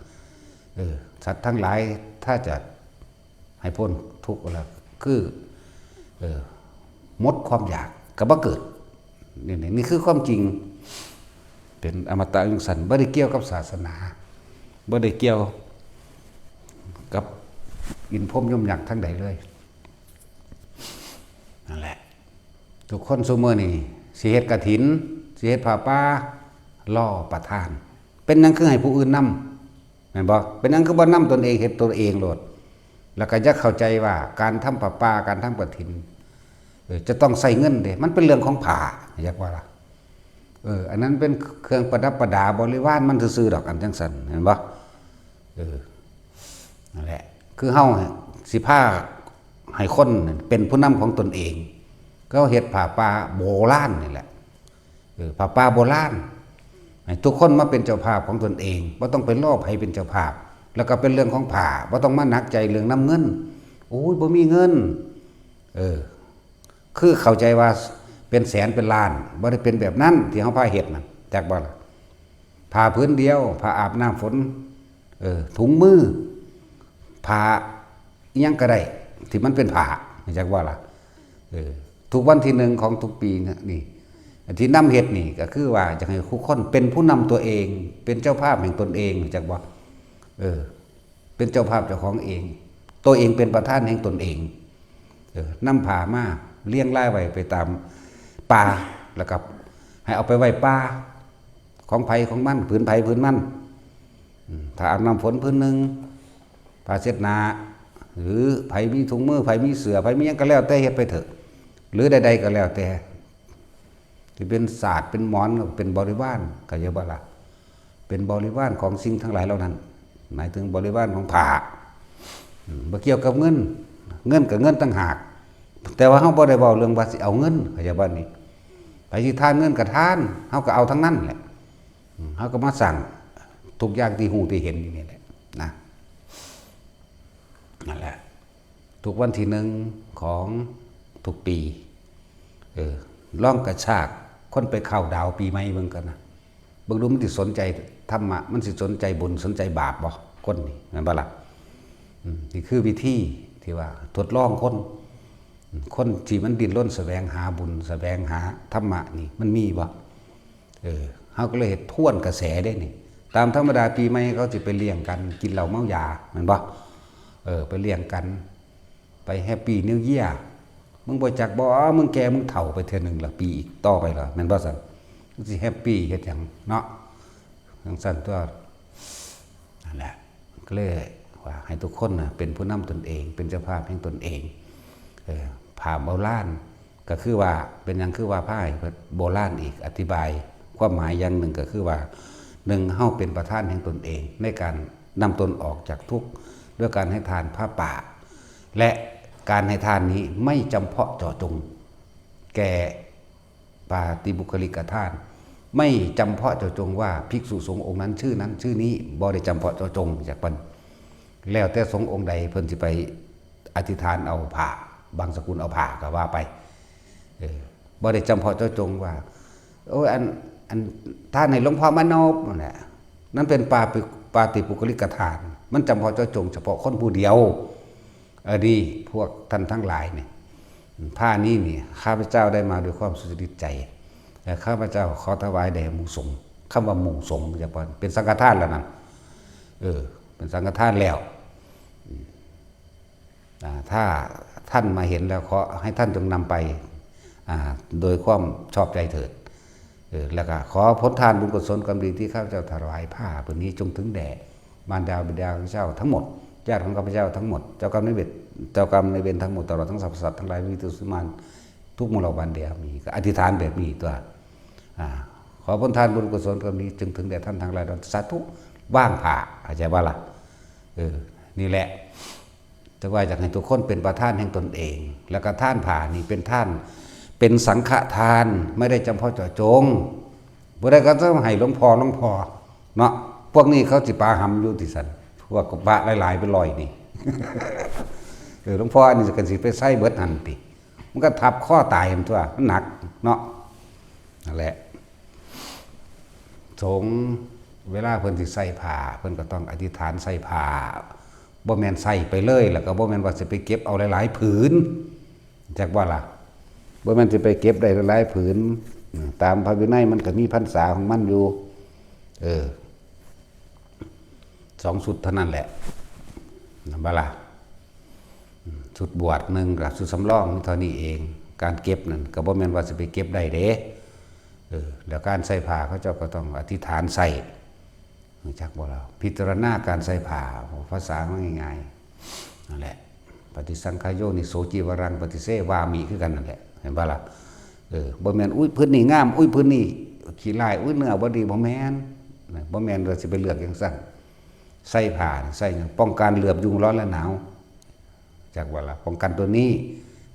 สัตว์ทั้งหลายถ้าจะให้พ้นทุกข์แล้วคือหมดความอยากก็บ่เกิดนี่คือความจริงเป็นอมตะยังสันบ่ได้เกี่ยวกับศาสนาบ่ได้เกี่ยวกับอินพรหมยมยักษ์ทั้งใดเลยนั่นแหละทุกคนซุมื้อนี่สิเฮ็ดกฐินสิเฮ็ดผ้าป่าล่อประทาน เป็นหยังคือให้ผู้อื่นนำแม่นบ่เป็นหยังคือบ่นำตนเองเฮ็ดตนเองโลดแล้วก็จะเข้าใจว่าการทำผ้าป่าการทำกฐินจะต้องใส่เงินเด้มันเป็นเรื่องของผ้าอยากว่าล่ะอันนั้นเป็นเครื่องประดับประดาบริวารมันซื่อๆดอกอันจังซั่นเห็นบ่นั่นแหละคือเฮาสิพาให้คนเป็นผู้นำของตนเองก็เฮ็ดผ้าป่าโบราณนี่แหละผ้าป่าโบราณให้ทุกคนมาเป็นเจ้าภาพของตนเองบ่ต้องไปรอให้เป็นเจ้าภาพแล้วก็เป็นเรื่องของผ้าบ่ต้องมาหนักใจเรื่องน้ำเงินโอ้ยบ่มีเงินคือเข้าใจว่าเป็นแสนเป็นล้านบ่ได้เป็นแบบนั้นที่เฮาพาเฮ็ดน่ะจักบ่ล่ะผ้าพื้นเดียวผ้าอาบน้ำฝนถุงมือผ้าอิหยังก็ได้ที่มันเป็นผ้าจักว่าล่ะทุกวันที่1ของทุกปีนี่ที่นำเฮ็ดนี่ก็คือว่าอยากให้ทุกคนเป็นผู้นำตัวเองเป็นเจ้าภาพแห่งตนเองจักบ่เป็นเจ้าภาพเจ้าของเองตัวเองเป็นประธานแห่งตนเองนำผ้ามาเลี้ยงรายไว้ไปตามป่าแล้วก็ให้เอาไปไว้ป่าของไผของมันผืนไผผืนมันถ้าอาบน้ำฝนผืนนึงผ้าเช็ดหน้าหรือไผมีถุงมือไผมีเสื้อไผมีหยังก็แล้วแต่เฮ็ดไปเถอะหรือใดๆก็แล้วแต่ที่เป็นศาสตร์เป็นหมอนเป็นบริวารก็อย่าบ่ล่ะเป็นบริวารของสิ่งทั้งหลายเหล่านั้นหมายถึงบริวารของผ้าบ่เกี่ยวกับเงินกับเงินต่างหากแต่ว่าเฮาบ่ได้เว้าเรื่องว่าสิเอาเงินเข้าใจบ่นี่ไปสิทานเงินก็ทานเฮาก็เอาทั้งนั้นแหละเฮาก็มาสั่งทุกอย่างที่ฮู้ที่เห็นนี่แหละนะนั่นแหละทุกวันที่1ของทุกปีล่องกระชากคนไปเข้าดาวปีใหม่เบิ่งกันนะเบิ่งดูมันสิสนใจธรรมะมันสิสนใจบุญสนใจบาปบ่คนนี่แม่นบ่ล่ะนี่คือวิธีที่ว่าทดลองคนที่มันดิ้นรนแสวงหาบุญแสวงหาธรรมะนี่มันมีบ่เฮาก็เลยทวนกระแสได้นี่ตามธรรมดาปีใหม่เขาสิไปเลี้ยงกันกินเหล้าเมายาแม่นบ่ไปเลี้ยงกันไปแฮปปี้นิวเยียร์มึงบ่จักบ่มึงแก่มึงเฒ่าไปเทื่อนึงละปีอีกต่อไปล่ะแม่นบ่ซั่นมึงสิแฮปปี้เฮ็ดหยังเนาะจังซั่นตัวนั่นแหละก็เลยว่าให้ทุกคนน่ะเป็นผู้นำตนเองเป็นเจ้าภาพแห่งตนเองผ้าโบราณก็คือว่าเป็นหยังคือว่าผ้าโบราณอีกอธิบายความหมายอย่างหนึ่งก็คือว่า1เฮาเป็นประธานแห่งตนเองในการนำตนออกจากทุกข์ด้วยการให้ทานผ้าป่าและ การให้ทานนี้ไม่จำเพาะเจาะจงแก่ปาติบุคลิกทานไม่จำเพาะเจาะจงว่าภิกษุสงฆ์องค์นั้นชื่อนั้นชื่อนี้บ่ได้จำเพาะเจาะจงจากเพิ่นแล้วแต่สงฆ์องค์ใดเพิ่นสิไปอธิษฐานเอาผ้าบางสกุลเอาผ้าก็ว่าไปบ่ได้จำเพาะเจาะจงว่าโอ้ยอันท่านให้หลวงพ่อมโนบนั่นแหละนั่นเป็นปาติปุคลิกทานมันจำเพาะเจาะจงเฉพาะคนผู้เดียวดีพวกท่านทั้งหลายเนี่ยผ้านี้นี่ข้าพเจ้าได้มาด้วยความสุจริตใจแต่ข้าพเจ้าขอถวายแด่หมู่สงฆ์คำว่าหมู่สงฆ์จะเป็นสังฆทานแล้วนั่นเป็นสังฆทานแล้วถ้าท่านมาเห็นแล้วขอให้ท่านจงนำไปโดยความชอบใจเถิดแล้วก็ขอผลทานบุญกุศลกรรมดีที่ข้าพเจ้าถวายผ้าผืนนี้จงถึงแด่มารดาบิดาของเจ้าทั้งหมดญาติของข้าพเจ้าทั้งหมดเจ้ากรรมนายเวรทั้งหมดตลอดทั้งสรรพสัตว์ทั้งหลายวิตุสุมานทุกมลบันเดียวมีก็อธิษฐานแบบนี้ตัวขอผลทานบุญกุศลกรรมดีจึงถึงแด่ท่านทั้งหลายสาธุว่างผ่าเข้าใจว่าล่ะนี่แหละจะว่าอยากให้ทุกคนเป็นประธานแห่งตนเองแล้วก็ท่านผ่านี่เป็นท่านเป็นสังฆทานไม่ได้จำเพาะเจาะจงบ่ได้ก็ต้องให้หลวงพ่อเนาะพวกนี้เขาสิปาหำอยู่ที่สันพวกพระหลายๆเป็น100นี่หลวงพ่ออันนี้จะกันสิไปใส่เบิดหันติมันก็ทับข้อตายมันตัวมันหนักเนาะนั่นแหละสงฆ์เวลาเพิ่นสิใส่ผ้าเพิ่นก็ต้องอธิษฐานใส่ผ้าบ่แม่นใส่ไปเลยแล้วก็บ่แม่นว่าสิไปเก็บเอาหลายๆผืนจักว่าล่ะบ่แม่นสิไปเก็บได้หลายๆผืนตามพระวินัยมันก็มีพรรษาของมันอยู่2 ชุดเท่านั้นแหละบ่ล่ะชุดบวช1กับชุดสำรองเท่านี้เองการเก็บนั่นก็บ่แม่นว่าสิไปเก็บได้เด้แล้วการใส่ผ้าเขาเจ้าก็ต้องอธิษฐานใส่จักบ่ล่ะพิจารณาการใส่ผ้าภาษาง่ายๆนั่นแหละปฏิสังขายโยนิโสจิวรังปฏิเสวามิคือกันนั่นแหละเห็นบ่ล่ะบ่แม่นอุ้ยพื้นนี่งามอุ้ยพื้นนี่ขี้ลายอุ้ยเนื้อบ่ดีบ่แม่นเราสิไปเลือกจังซั่นใส่ผ้าใส่ป้องกันเหลือบยุงร้อนและหนาวจากว่าล่ะป้องกันตัวนี้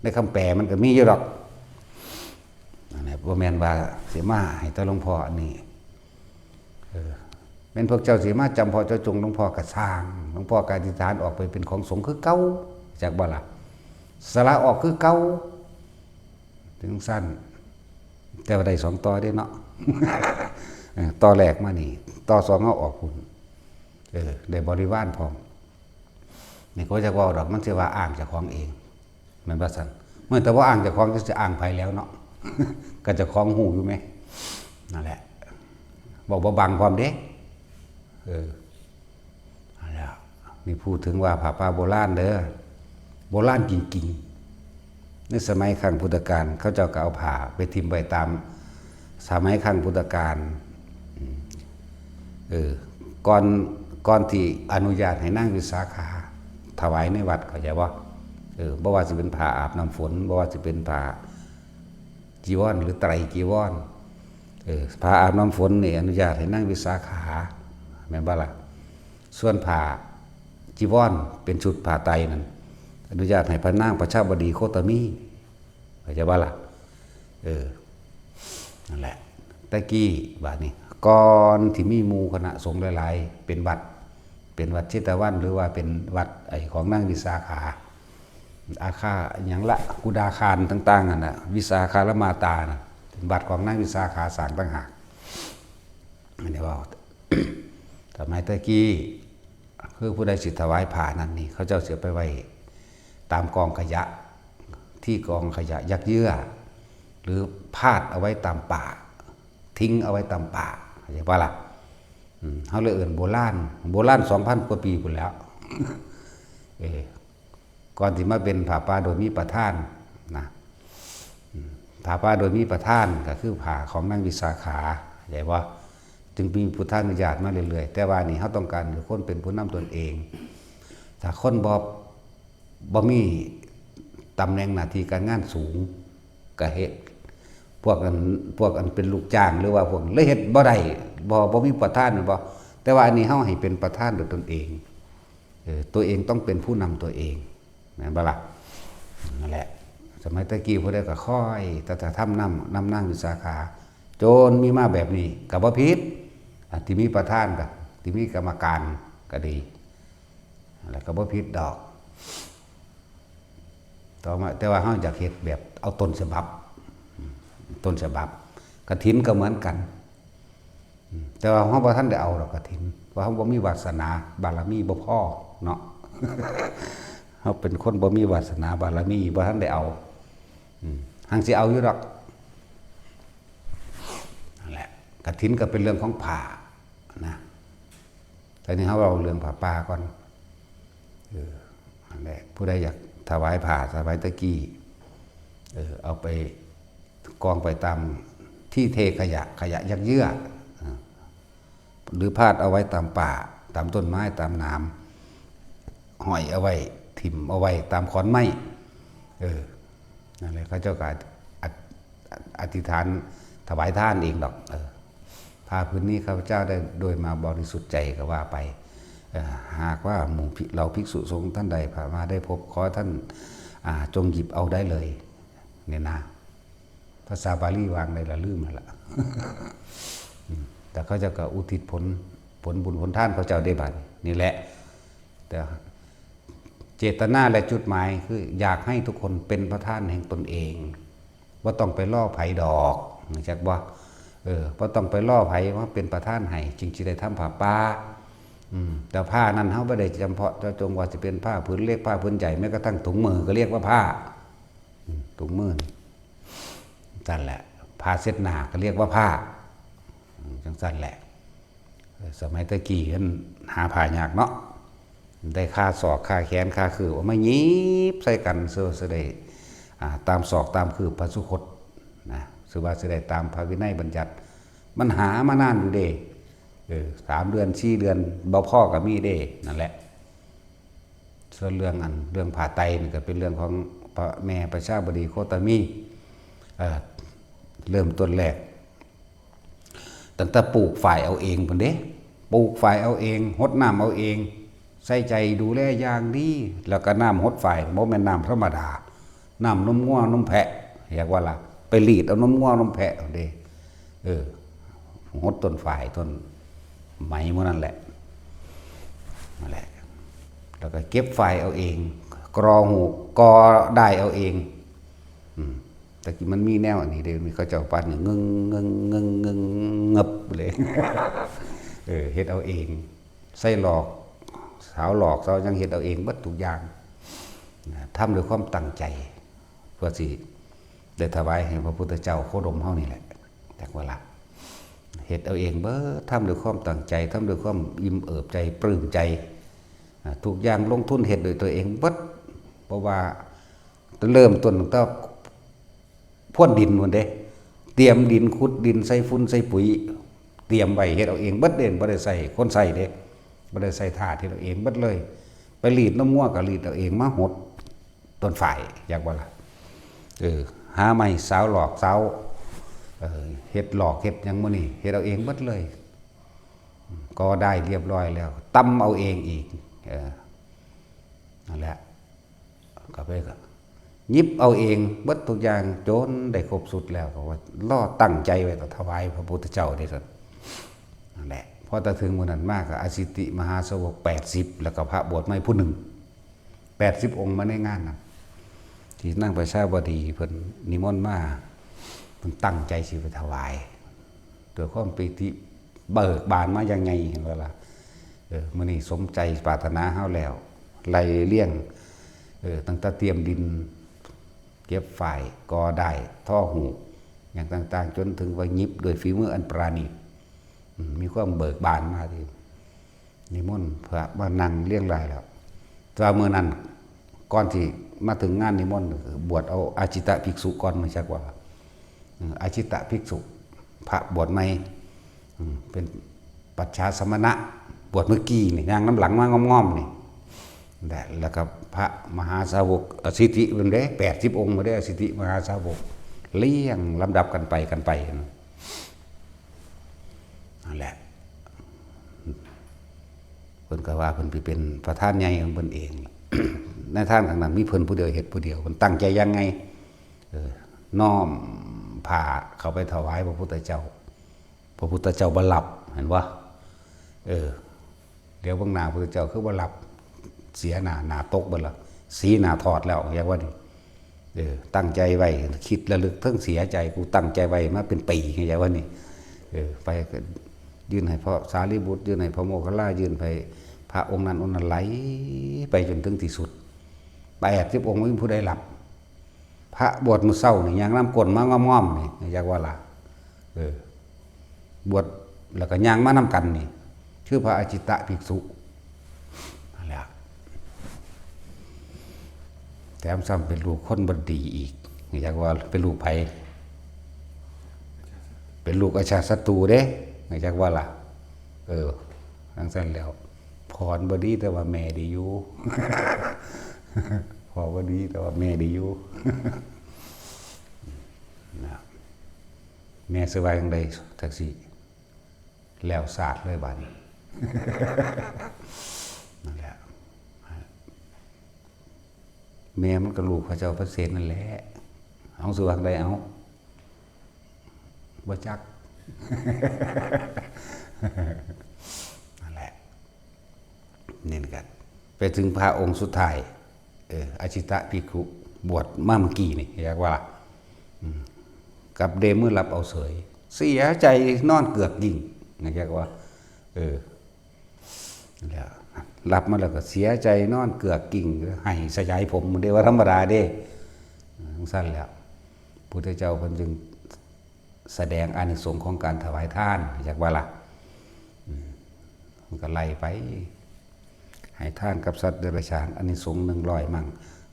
ในคำแปลมันก็มีอยู่หรอกนั่นแหละบ่แม่นว่าสิมาให้ตาหลวงพ่อนี่เป็นพวกเจ้าสิมาจำเพาะเจ้าจงหลวงพ่อก็สร้างหลวงพ่อก็อธิษฐานออกไปเป็นของสงฆ์คือเก่าจากบ่ล่ะสละออกคือเก่าถึงสั้นแต่ว่าได้2 ต่อได้เนาะ ต่อแรกมานี่ต่อ2เอาออกพุ่นได้บริวารพร้อมนี่ก็จะว่าดอกมันสิว่าอ้างเจ้าของเองแม่นบ่ซั่นเมื่อแต่ว่าอ้างเจ้าของจะอ้างไผแล้วเนาะ ก็เจ้าของฮู้อยู่มั้ยนั่นแหละบอกบ่บังความเด้นั่นแหละนี่พูดถึงว่าผ้าป่าโบราณเด้อโบราณจริงๆในสมัยครั้งพุทธกาลเขาเจ้าก็เอาผ้าไปทิ่มไว้ตามสมัยครั้งพุทธกาลก่อนที่อนุญาตให้นั่งวิสาขาถวายในวัดเข้าใจบ่บ่ว่าสิเป็นผ้าอาบน้ำฝนบ่ว่าสิเป็นผ้าจีวรหรือไตรจีวรผ้าอาบน้ำฝนนี่อนุญาตให้นั่งวิสาขาแม่นบ่ล่ะส่วนผ้าจีวรเป็นชุดผ้าไตรนั่นอนุญาตให้พระนางประชาบดีโคตมีเข้าใจบ่ล่ะนั่นแหละตะกี้บาดนี้ก่อนที่มีหมู่คณะสงฆ์หลายๆเป็นวัดเชตวันหรือว่าเป็นวัดของนางวิสาขาอาคาอย่างละกุดาคารต่างๆนั่นน่ะวิสาขารมาตาน่ะเป็นวัดของนางวิสาขาสร้างต่างหากอันนี้ว่า สมัยตะกี้คือผู้ใดสิถวายผ้านั้นนี่เขาเจ้าเสียไปไว้ตามกองขยะที่กองขยะยักเยื้อหรือพาดเอาไว้ตามป่าทิ้งเอาไว้ตามป่าเข้าใจป่ะล่ะเขาเลยเอื่นโบราณ 2,000 กว่าปีพุ่นแล้ว ก่อนที่มาเป็นผ้าป่าโดยมีประธานนะผ้าป่าโดยมีประธานก็คือผ้าของนางวิสาขาเข้าใจว่าจึงมีพุทธานุญาตมาเรื่อยๆแต่ว่านี่เขาต้องการคนเป็นผู้นำตนเองถ้าคนบ่มีตำแหน่งหน้าที่การงานสูงก็เฮ็ดพวกอันเป็นลูกจ้างหรือว่าพวกเลยเฮ็ดบ่ได้บ่มีประธานบ่แต่ว่าอันนี้เฮาให้เป็นประธานด้วยตนเองตัวเองต้องเป็นผู้นำตัวเองแม่นบ่ล่ะ นั่นแหละสมัยตะกี้พวกได้ก็ค่อยแต่ทำนั่งอยู่สาขาโจนมีมาแบบนี้กับว่าพิษที่มีประธานกับที่มีกรรมการก็ดีอะไรกับว่าพิษดอกต่อมาแต่ว่าเขาอยากเห็นแบบเอาต้นฉบับกฐินก็เหมือนกันแต่ว่าเขาบ่ท่านได้เอาดอกกฐินว่าเขาบ่มีวาสนาบารมีบ่พอเนาะ เขาเป็นคนบ่มีวาสนาบารมีบ่ท่านได้เอาหังสิเอาอยู่ดอกนั่นแหละกฐินก็เป็นเรื่องของผ่านะแต่นี่เขาเอาเรื่องผ่าป่าก่อนนั่นแหละผู้ใดอยากถวายผ่าถวายตะกี้เอาไปกองไปตามที่เทขยะยักเยื่อหรือพาดเอาไว้ตามป่าตามต้นไม้ตามน้ำห้อยเอาไว้ถิ่มเอาไว้ตามขอนไม้นั่นแหละเขาเจ้าก็อธิษฐานถวายท่านเองดอกผ้าพื้นนี้ข้าพเจ้าได้โดยมาบริสุทธิ์ใจก็ว่าไปหากว่าหมู่เราภิกษุสงฆ์ท่านใดผ่านมาได้พบขอท่านจงหยิบเอาได้เลยเนี่ยนะภาษาบาลีวางในละลืมแล้วล่ะ แต่เขาจะก็อุทิศผลบุญผลท่านเขาเจ้าได้บัดนี่แหละแต่เจตนาและจุดหมายคืออยากให้ทุกคนเป็นพระท่านแห่งตนเองว่าต้องไปล่อไผ่ดอกจากว่าว่าต้องไปล่อไผ่ว่าเป็นประท่านให้จริงๆได้ทำผ้าป่าแต่ผ้านั้นเขาไม่ได้จำเพาะเจ้าจงว่าจะเป็นผ้าพื้นเล็กผ้าพื้นใหญ่แม้กระทั่งถุงมือก็เรียกว่าผ้าถุงมือนั่นแหละผ้าเช็ดหน้าก็เรียกว่าผ้าจังสั้นแหละสมัยตะกี้กันหาผ้ายากเนาะได้ค่าศอกค่าแขนค่าคือว่าไม่ยิบใส่กันเสื้อได้ตามศอกตามคือพระสุคตนะสุว่าจะได้ตามพระวินัยบัญญัติมันหามานานอยู่เด้3 เดือน4 เดือนบ่พ่อกับมีเด้นั่นแหละส่วนเรื่องผ่าไตนี่ก็เป็นเรื่องของพระแม่ประชาบดีโคตมีเริ่มต้นแรกตั้งแต่ปลูกฝ่ายเอาเองพุ่นเด้ปลูกฝ่ายเอาเองหดน้ำเอาเองใส่ใจดูแลอย่างดีแล้วก็น้ำหดฝ่ายบ่แม่นน้ำธรรมดาน้ำนมงัวนมแพะอยากว่าล่ะไปรีดเอานมงัวนมแพะเอาเด้หดต้นฝ่ายต้นไหมพวกนั้นแหละนั่นแหละแล้วก็เก็บฝ่ายเอาเองกรอหูกอได้เอาเองแต่ที่มันมีแนวอันนี้เดี๋ยวมีเขาเจ้าปั้นอย่างเงบเลย เฮ็ดเอาเองใส่หลอกสาวหลอกสาวยังเฮ็ดเอาเองเบิดทุกอย่างทำด้วยความตั้งใจเพื่อสิได้ถวายให้พระพุทธเจ้าโคดมเฮานี่แหละจากเวลาเฮ็ดเอาเองเบิดทำด้วยความตั้งใจทำด้วยความอิ่มเอิบใจปลื้มใจทุกอย่างลงทุนเฮ็ดโดยตัวเองเบิดเพราะว่าเริ่มต้นตั้งแต่พ่นดินหมดเด้เตรียมดินขุดดินใส่ฝุ่นใส่ปุ๋ยเตรียมไว้เฮ็ดเอาเองเบิดเด่นบ่ได้ใส่คนใส่เด้บ่ได้ใส่ถาดเฮ็ดเอาเองเบิดเลยไปรีดน้ำงัวก็รีดเอาเองมาหดต้นฝ่ายอยากว่าล่ะหาไม้สาวหลอกสาวเฮ็ดหลอกเฮ็ดหยังมื้อนี้เฮ็ดเอาเองเบิดเลยก็ได้เรียบร้อยแล้วตำเอาเองอีกนั่นแหละก็ไปก็ยิบเอาเองเบิดทุกอย่างจนได้ครบสุดแล้วก็ว่าล่อตั้งใจไว้ก็ถวายพระพุทธเจ้าได้ซั่นนั่นแหละพอถึงมื้อนั้นมากก็อสิติมหาสาวก80แล้วก็พระบวชใหม่ผู้หนึ่ง80 องค์มาในงานนั้นที่นั่งประชาบดีเพิ่นนิมนต์มาเพิ่นตั้งใจสิไปถวายด้วยความปิติเบิกบานมายังไงเห็นบ่ล่ะมื้อนี้สมใจปรารถนาเฮาแล้วไล่เลี้ยงตั้งแต่เตรียมดินเก็บฝ่ายกอได้ท่อหูอย่างต่างๆจนถึงว่ายิบโดยฝีมืออันปราณีมีความเบิกบานมากทีนิมนต์พระมานั่งเลี้ยงรายแล้วแต่เมื่อนั้นก่อนที่มาถึงงานนิมนต์บวชเอาอาจิตะภิกษุก่อนมาชักว่าอาจิตะภิกษุพระบวชใหม่เป็นปัจฉาสมณะบวชเมื่อกี้นี่ย่างน้ำหลังมางอมๆนี่แล้วก็พระมหาสาวกอสิทธิเป็นได้80 องค์มาได้อสิทธิมหาสาวกเลี้ยงลำดับกันไปนั่นแหละเพิ่นก็ว่าเพิ่นไปเป็นประธานใหญ่ของเพิ่นเอง ในทางทางนั้นมีเพิ่นผู้เดียวเฮ็ดผู้เดียวมันตั้งใจยังไงน้อมผ่าเขาไปถวายพระพุทธเจ้าพระพุทธเจ้าบ่หลับเห็นว่าเดี๋ยวเบิ่งหน้าพระพุทธเจ้าคือบ่หลับเสียหน้าตกเบิดละสีหน้าถอดแล้วอย่างว่านี่ตั้งใจไว้คิดระลึกเทิงเสียใจกูตั้งใจไว้มาเป็นปีอย่างว่านี่ไปยื่นให้พระสารีบุตรยื่นให้พระโมคคัลลายื่นไปพระองค์นั้นองค์นั้นไหลไปจนถึงที่สุด80 องค์ไม่มีผู้ใดหลับพระบวชมื้อเช้านี่ย่างน้ำกลนมาง้อมๆนี่อยากว่าล่ะบวชแล้วก็ย่างมานำกันนี่ชื่อพระอาจิตตภิกษุนั่นแหละแถมซ้ำเป็นลูกคนบดีอีกอยากว่าเป็นลูกไผเป็นลูกอาชาศัตรูเด้อยากว่าล่ะทั้งสั้นแล้วพรบดีแต่ว่าแม่ดีอยู่ พอบดีแต่ว่าแม่ดีอยู่ แม่สบายจังไดแท็กซี่แล้วสาดเลยบาดนี้ นั่นแหละแม่มันก็ลูกพระเจ้าพระเศษนั่นแหละเอาสว่างใดเอาบ่จัก นั่นแหละนี่กันไปถึงพระองค์สุดท้ายอาชิตะภิกขุบวชมาเมื่อกี้นี่เรียกว่ากับเดมือรับเอาเสยเสียใจนอนเกือกยิ่งเรียกว่าแล้วรับมาแล้วก็เสียใจนอนเกือกกิ่งให้สยายผมมันเดียวว่าธรรมดาเด้ทั้งสั้นแล้วพุทธเจ้าเพิ่นจึงแสดงอานิสงส์ของการถวายทานอยากว่าล่ะมันก็ไล่ไปให้ท่านกับสัตว์เดรัจฉานอานิสงส์100 มั่ง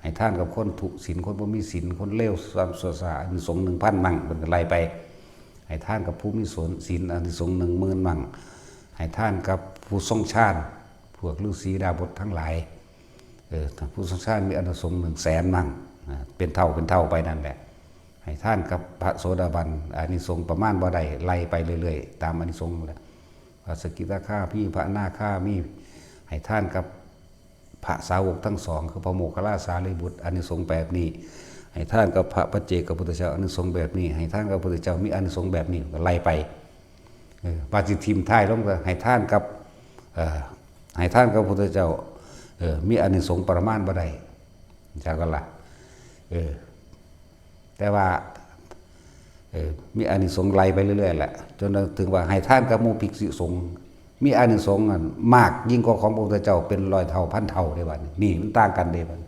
ให้ท่านกับคนทุศีลคนบ่มีศีลคนเลวความชั่วช้าอานิสงส์1,000 มั่งมันก็ไล่ไปให้ท่านกับผู้มีศีลอานิสงส์10,000 มั่งให้ท่านกับผู้ทรงฌานพวกฤาษีดาบททั้งหลายผู้ทรงฌานมีอานิสงส์100,000 มั่งเป็นเท่าไปนั่นแหละให้ท่านกับพระโสดาบันอานิสงส์ประมาณบ่ได้ไล่ไปเรื่อยๆตามอานิสงส์แหละพระสกิทาคามีพระอนาคามีให้ท่านกับพระสาวกทั้งสองคือพระโมคคัลลาสารีบุตรอานิสงส์แบบนี้ให้ท่านกับพระปัจเจกพุทธเจ้าอานิสงส์แบบนี้ให้ท่านกับพระพุทธเจ้ามีอานิสงส์แบบนี้ก็ไล่ไปปาจิทิมท้ายลงก็ให้ท่านกับพระพุทธเจ้ามีอานิสงส์ประมาณบ่ได้จากกันล่ะแต่ว่ามีอานิสงส์ไล่ไปเรื่อยๆแหละจนถึงว่าให้ท่านกับหมู่ภิกษุสงฆ์มีอานิสงส์มากยิ่งกว่าของพระพุทธเจ้าเป็น100 เท่าพันเท่าได้บัดนี่มันต่างกันเด้บัด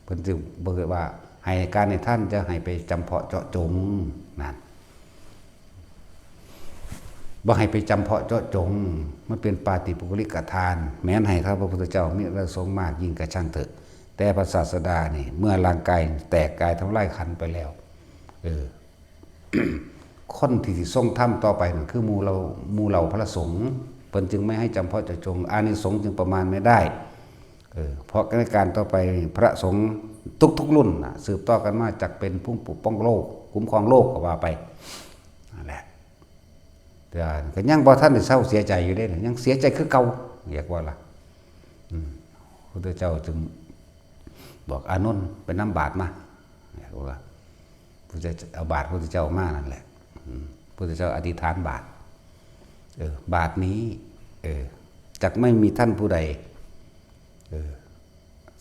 เพิ่นจึงบอกว่าให้การในท่านจะให้ไปจำเพาะเจาะจงนั่นบ่ให้ไปจำเพาะเจาะจงมันเป็นปาฏิปุคลิกทานแม้นให้พระพุทธเจ้ามีอานิสงส์มากยิ่งกระช่างเถอะแต่พระศาสดานี่เมื่อร่างกายแตกกายทำลายขันธ์ไปแล้วคนที่ทรงธรรมต่อไปนั่นคือหมู่เราพระสงฆ์เพิ่นจึงไม่ให้จำเพาะเจาะจงอานิสงส์จึงประมาณไม่ได้เพราะในการต่อไปพระสงฆ์ทุกรุ่นสืบต่อกันมาจากเป็นผู้ปกป้องโลกคุ้มครองโลกก็ว่าไปนั่นแหละแต่ก็ยังบ่ท่านได้เศร้าเสียใจอยู่เด้ยังเสียใจคือเก่าเรียกว่าล่ะพระพุทธเจ้าจึงบอกอานนท์ไปนำบาตรมาเรียกว่าพระเจ้าเอาบาตรพระพุทธเจ้ามานั่นแหละพระพุทธเจ้าอธิษฐานบาตรบาตรนี้จักไม่มีท่านผู้ใด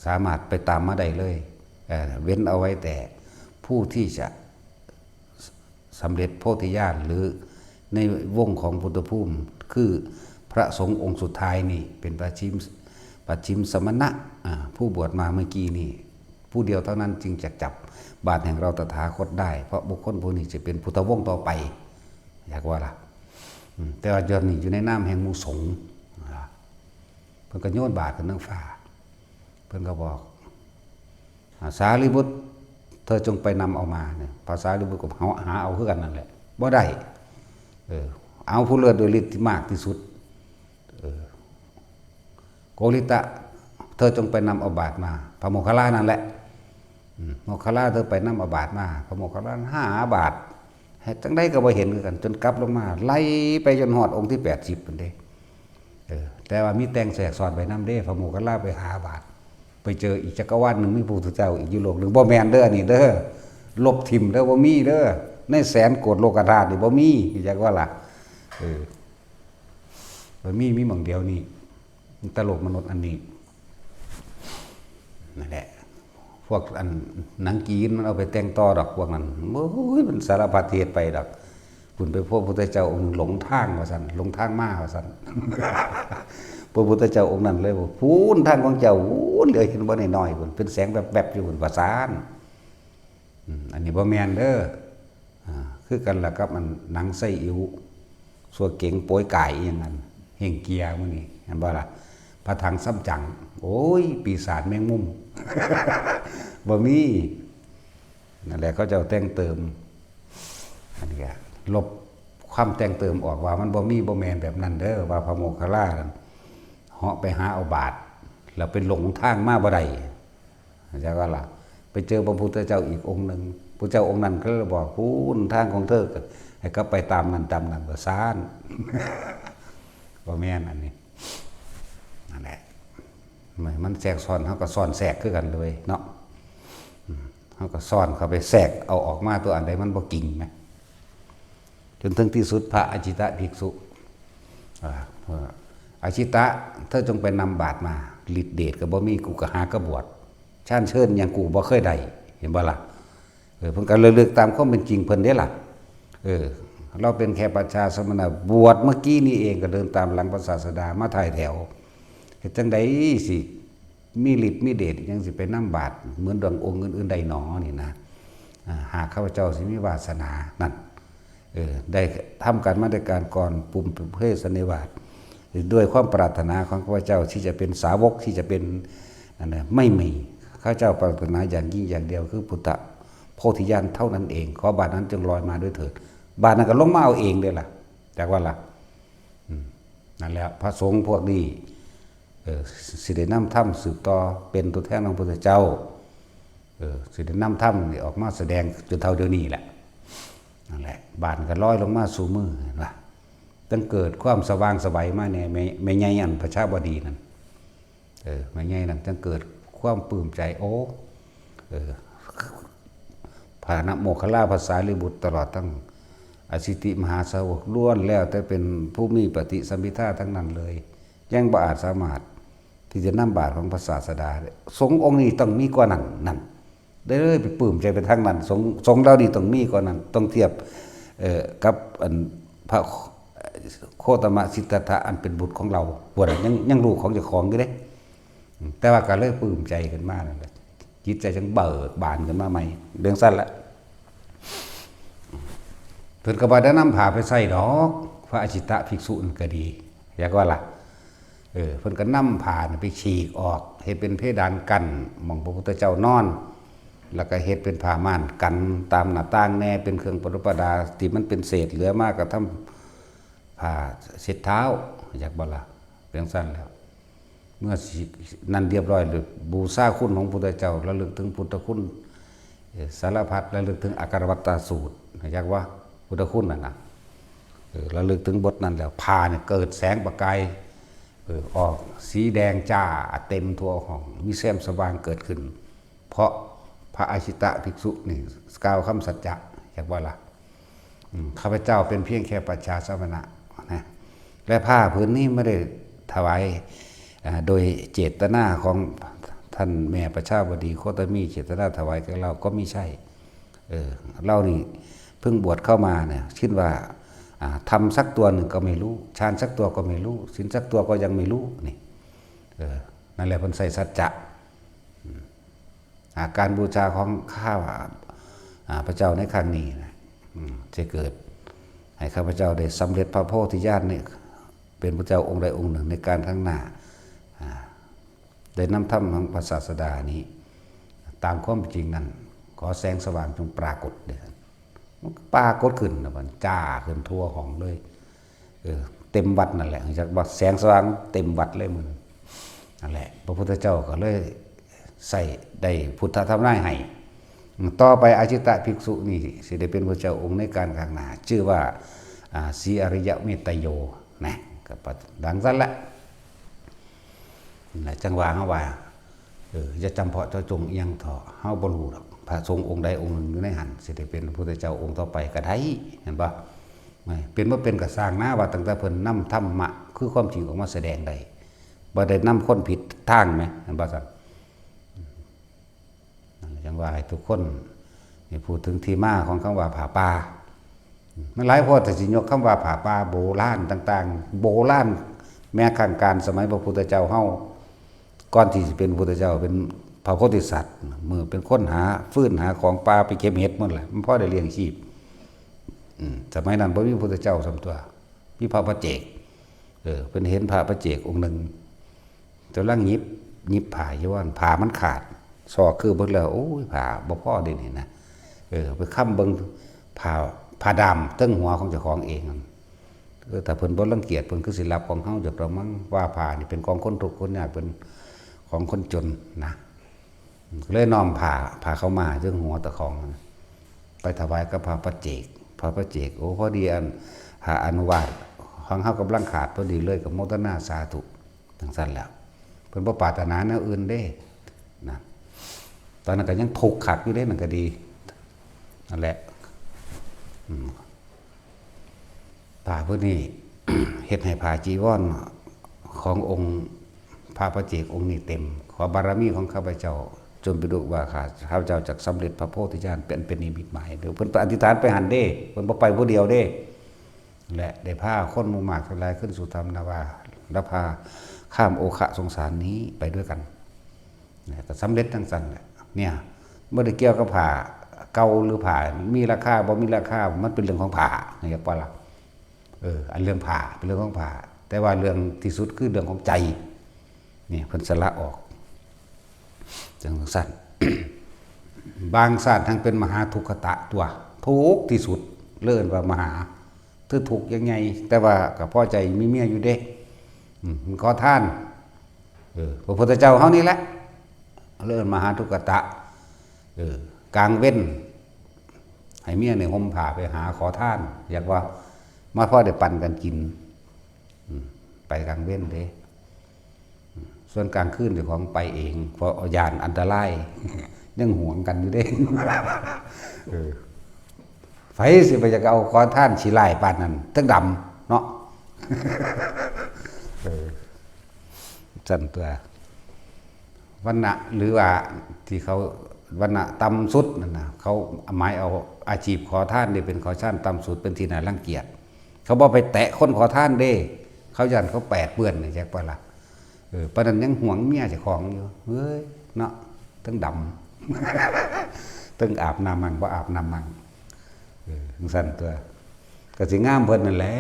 สามารถไปตามมาได้เลยเว้นเอาไว้แต่ผู้ที่จะสำเร็จโพธิญาณหรือในวงของพุทธภูมิคือพระสงฆ์องค์สุดท้ายนี่เป็นปัจฉิมสมณะผู้บวชมาเมื่อกี้นี่ผู้เดียวเท่านั้นจึงจะจับบาตรแห่งเราตถาคตได้เพราะบุคคลผู้นี้จะเป็นพุทธวงศ์ต่อไปอยากว่าล่ะแต่ว่าเดี๋ยวนี้อยู่ในน้ำแห่งหมู่สงฆ์เพิ่นก็โยนบาตรกันทั้งฟ้าเพิ่นก็บอกสารีบุตรเธอจงไปนำเอามาเนี่ยภาษาลิบุตรก็หาเอาคือกันนั่นแหละบ่ได้เอาผู้เลิศโดยฤทธิ์ที่มากที่สุดโกริตะเธอจงไปนำเอาบาตรมาพระโมคคัลลานั่นแหละโมคคัลลาเธอไปนำเอาบาตรมาพระโมคคัลลาหาบาตรจังได้ก็บ่เห็นคือกันจนกลับลงมาไล่ไปจนหอดองค์ที่80พุ่นเด้แต่ว่ามีแต่งแสกสอนไปนำเด้พระโมคคัลลาไปหาบาตร ไปเจออีกจักรวาลหนึ่งมีพระพุทธเจ้าอีกยุโลกหนึ่งบ่แมนเด้อนี่เด้อลบทิมเด้อบ่มีเด้อในแสนโกฏโลกธาตุนี่บ่มีจักว่าล่ะบ่มีหม่องเดียวนี่ตลกมนุษย์อันนี้นั่นแหละพวกอันหนังจีนมันเอาไปแต่งต่อดอกพวกนั้นโอ้ยมันสารพัดเหตุไปดอกคุณไปพบพระพุทธเจ้าองค์หลงทางว่าซั่นหลงทางมาว่าซั่น พระพุทธเจ้าองค์นั้นเลยบอกพูนทางของเจ้าพูนเลยเห็นบ่น้อยๆพุ่นเป็นแสงแบบๆอยู่พุ่นประสานอันนี้บ่แม่นเด้อคือกันล่ะครับมันหนังไส้อิ๋วสัวเก๋งโป้ยไก่อย่างนั้นเฮงเกียร์มื้อนี้เห็นบ่ล่ะพระถังซ้ำจังโอ้ยปีศาจแมงมุม บ่มีนั่นแหละเขาเจ้าแต่งเติมอันนี้ก็ลบความแต่งเติมออกว่ามันบ่มีบ่แม่นแบบนั้นเด้อว่าพระโมคคัลลานั่นเหาะไปหาเอาบาตรแล้วเป็นหลงทางมาบ่ได้จักว่าล่ะไปเจอพระพุทธเจ้าอีกองค์หนึ่งพระเจ้าองค์นั้นก็เลยบอกพูนทางของเธอให้ก็ไปตามนั้นก็ซ่าน บ่แม่นอันนี้นั่นแหละมันแทรกซ้อนเขาก็ซ้อนแทรกคือกันเลยเนาะเขาก็ซ้อนเข้าไปแทรกเอาออกมาตัวอันใดมันบ่กิ่งไหมจนถึงที่สุดพระอจิตะภิกษุอจิตะเธอจงไปนำบาตรมาฤทธิเดชกับบ่มีกูก็หากระบวชชาญเชิญอย่างกูบ่เคยได้เห็นบ่ล่ะเพิ่นก็เลือกตามความเป็นจริงเพิ่นได้ล่ะเราเป็นแค่ประชาสมณะบวชเมื่อกี้นี่เองก็เดินตามหลังพระศาสดามาถ่ายแถวเฮ็ดจังได๋สิมีฤทธิ์มีเดชยังสิไปนำบาตรเหมือนดวงองค์อื่นๆใดหนอนี่นะหากข้าพเจ้าสิมีวาสนานั่นได้ทำกันมาด้วยการก่อนปุ่มเพศสันนิวาสด้วยความปรารถนาของข้าพเจ้าที่จะเป็นสาวกที่จะเป็นนั่นนะไม่มีข้าพเจ้าปรารถนาอย่างยิ่งอย่างเดียวคือพุทธโพธิญาณเท่านั้นเองขอบาตรนั้นจงลอยมาด้วยเถิดบาตรนั้นก็ลงมาเอาเองเด้อล่ะจากว่าล่ะนั่นแหละพระสงฆ์พวกนี้สิได้นำธรรมสืบต่อเป็นตัวแทนของพระพุทธเจ้าสิได้นำธรรมนี่ออกมาแสดงจนเท่าเดี๋ยวนี้แหละนั่นแหละบาตรก็ลอยลงมาสู่มือเห็นป่ะตั้งเกิดความสว่างสบายมาเนี่ยไม่ใหญ่อันพระชาบดีนั่นไม่ใหญ่นั่นตั้งเกิดความปลื้มใจโอ้พระนะโมคคัลลาภาษาลิบุตรตลอดทั้งอสิติมหาสาวกล้วนแล้วแต่เป็นผู้มีปฏิสัมภิทาทั้งนั้นเลยยังบ่อาจสามารถที่จะนำบาตรของพระศาสดาสงฆ์องค์นี้ต้องมีกว่านั้นได้เลยไปปลื้มใจไปทั้งนั้นสงฆ์เรานี่ต้องมีกว่านั้นต้องเทียบกับพระโคตมะสิทธัตถะอันเป็นบุตรของเราบวชยังลูกของเจ้าของอยู่เด้แต่ว่าก็เลยปลื้มใจกันมากนั่นแหละจิตใจจังเบิกบานกันมาใหม่เรื่องสั้นละเพิ่นก็บ่ได้นำพาไปใส่ดอกพระอจิตะภิกษุนั่นก็ดีอยากว่าล่ะเพิ่นก็นำผ่านไปฉีกออกเฮ็ดเป็นเพดานกั้นหม่องพระพุทธเจ้านอนแล้วก็เฮ็ดเป็นผ้าม่านกันตามหน้าต่างแน่เป็นเครื่องประดับประดาที่มันเป็นเศษเหลือมากก็ทำผ้าเช็ดเท้าอยากบ่ล่ะเรื่องสั้นแล้วเมื่อนั้นเรียบร้อยหรือบูชาคุณของพระพุทธเจ้าระลึกถึงพุทธคุณสารพัดระลึกถึงอาการวัตตสูตรอยากว่าพุทธคุณน่ะนะระลึกถึงบทนั้นแล้วผ้าเนี่ยเกิดแสงประกายออกสีแดงจ้าเต็มทั่วห้องมีแสงสว่างเกิดขึ้นเพราะพระอาชิตะภิกษุนี่กล่าวคำสัจจะอยากว่าล่ะข้าพเจ้าเป็นเพียงแค่ประชาสมณะนะและผ้าผืนนี้ไม่ได้ถวายโดยเจตนาของท่านแม่ประชาบดีโคตมีเจตนาถวายกับเราก็ไม่ใช่เรานี่เพิ่งบวชเข้ามาเนี่ยคิดว่าทำสักตัวหนึ่งก็ไม่รู้ฌานสักตัวก็ไม่รู้ศีลสักตัวก็ยังไม่รู้นี่นั่นแหละเพิ่นใส่สัจจะการบูชาของข้าพระเจ้าในครั้งนี้นะจะเกิดให้ข้าพเจ้าได้สำเร็จพระโพธิญาณเนี่ยเป็นพระเจ้าองค์ใดองค์หนึ่งในการข้างหน้าได้นำธรรมของพระศาสดานี้ตามความจริงนั้นขอแสงสว่างจงปรากฏเถิดปรากฏขึ้นนะมันจ้าขึ้นทั่วห้องเลยเต็มวัดนั่นแหละจากว่าแสงสว่างเต็มวัดเลยมึงนั่นแหละพระพุทธเจ้าก็เลยใส่ได้พุทธธรรมนายให้ต่อไปอาชิตะภิกษุนี่สิได้เป็นพระเจ้าองค์ในการข้างหน้าชื่อว่าสีอริยเมตโยนะก็ดังสั้นละจังหวะเขาว่า จะจำเพาะเจ้าจงเอียงเถาะเฮาบ่รู้ดอกพระสงฆ์องค์ใดองค์หนึ่งอยู่ในหันสิได้เป็นพระพุทธเจ้าองค์ต่อไปก็ได้เห็นบ่ไม่เป็นบ่เป็นก็สร้างหน้าว่าตั้งแต่เพิ่นนำธรรมะคือความจริงออกมาแสดงได้บ่ได้นำคนผิดทางแหมเห็นบ่ซั่นจังว่าให้ทุกคนนี่พูดถึงที่มาของคำว่าผาป่ามันหลายพอแต่สิยกคำว่าผาป่าโบราณต่างๆโบราณแม้ข้างการสมัยพระพุทธเจ้าเฮาก่อนที่จะเป็นพุทธเจ้าเป็นพระโพธิสัตว์มือเป็นคนหาฟืนหาของป่าไปเก็บเห็ดหมดแหละมันพอได้เลี้ยงชีพสมัยนั้นบ่มีพุทธเจ้าสำตัวมีพระปัจเจกเป็นเห็นพระปัจเจกองค์หนึ่งจะล่างยิบผ่าอยู่ว่าผ่ามันขาดซอกคือเบิ่งแล้วโอ้ยผ่าบ่พอเด้นี่นะไปค้ำเบิ่งผ่าดำตั้งหัวของเจ้าของเองแต่เพิ่นบ่รังเกียจเพิ่นคือสิรับของเฮาจากเรามั้งว่าผ่านี่เป็นของคนทุกข์คนยากเป็นของคนจนนะเลยน้อมผ่าเข้ามาเรื่องหัวตะของไปถวายกับพระปัจเจกโอ้พอดีหาอนุวาตของเฮากำลังขาดพอดีเลยกับโมทนาสาธุทั้งสั้นแล้วเพิ่นบ่ปรารถนาแนวอื่นเด้นะตอนนั้นก็ยังถูกขัดอยู่เด้มันก็ดีนั่นแหละผ่าพวกนี้ เฮ็ดให้ผ่าจีวรขององค์พระปัจเจกองค์นี้เต็มขอบารมีของข้าพเจ้าจนไปดูว่าข้าพเจ้าจักสำเร็จพระโพธิญาณเป็นนิมิตหมายเดี๋ยวเพิ่นอธิษฐานไปหันเด้เพิ่นบ่ไปผู้เดียวเด้และได้พาคนหมู่มากทั้งหลายขึ้นสู่ธรรมนาวาและพาข้ามโอคะสงสารนี้ไปด้วยกันก็สำเร็จทั้งสั้นแหละเนี่ยบ่ได้เกี่ยวกับผ่าเก่าหรือผ่ามีราคาบ่มีราคามันเป็นเรื่องของผ่านะครับว่าล่ะอันเรื่องผ่าเป็นเรื่องของผ่าแต่ว่าเรื่องที่สุดคือเรื่องของใจนี่เพิ่นสละออกจังสั้น บางศาสตร์ทั้งเป็นมหาทุกขตะตัวทุกที่สุดเลื่อนว่ามหาคือทุกยังไงแต่ว่ากับพ่อใจมีเมียอยู่เด้มันขอท่านพระพุทธเจ้าเฮานี่แหละเลื่อนมหาทุกขตะกลางเว้นให้เมียในห่มผ้าไปหาขอท่านอยากว่ามาพ่อได้ปั่นกันกินไปกลางเว้นเด้ส่วนกลางคืนเดี๋ยวของไปเองเพราะยานอันตรายยังห่วงกันอยู่เด้ไฟสิไปจะเอาขอท่านฉีไล่ปานนั้นตั้งดำเนาะจันตัววันณะหรือว่าที่เขาวันณะต่ำสุดนั่นนะเขาหมายเอาอาชีพขอท่านนี่เป็นขอท่านต่ำสุดเป็นที่น่ารังเกียจเขาบอกไปแตะคนขอท่านเด้เขายันเขาแปดเปื้อนนี่แจ็คปะล่ะประเด็นยังห่วงเมียเจ้าของอยู่เฮ้ยเนาะตั้งดำตั้งอาบน้ำมังบ่อาบน้ำมังสั่นตัวก็สิงามเพิ่นนั่นแหละ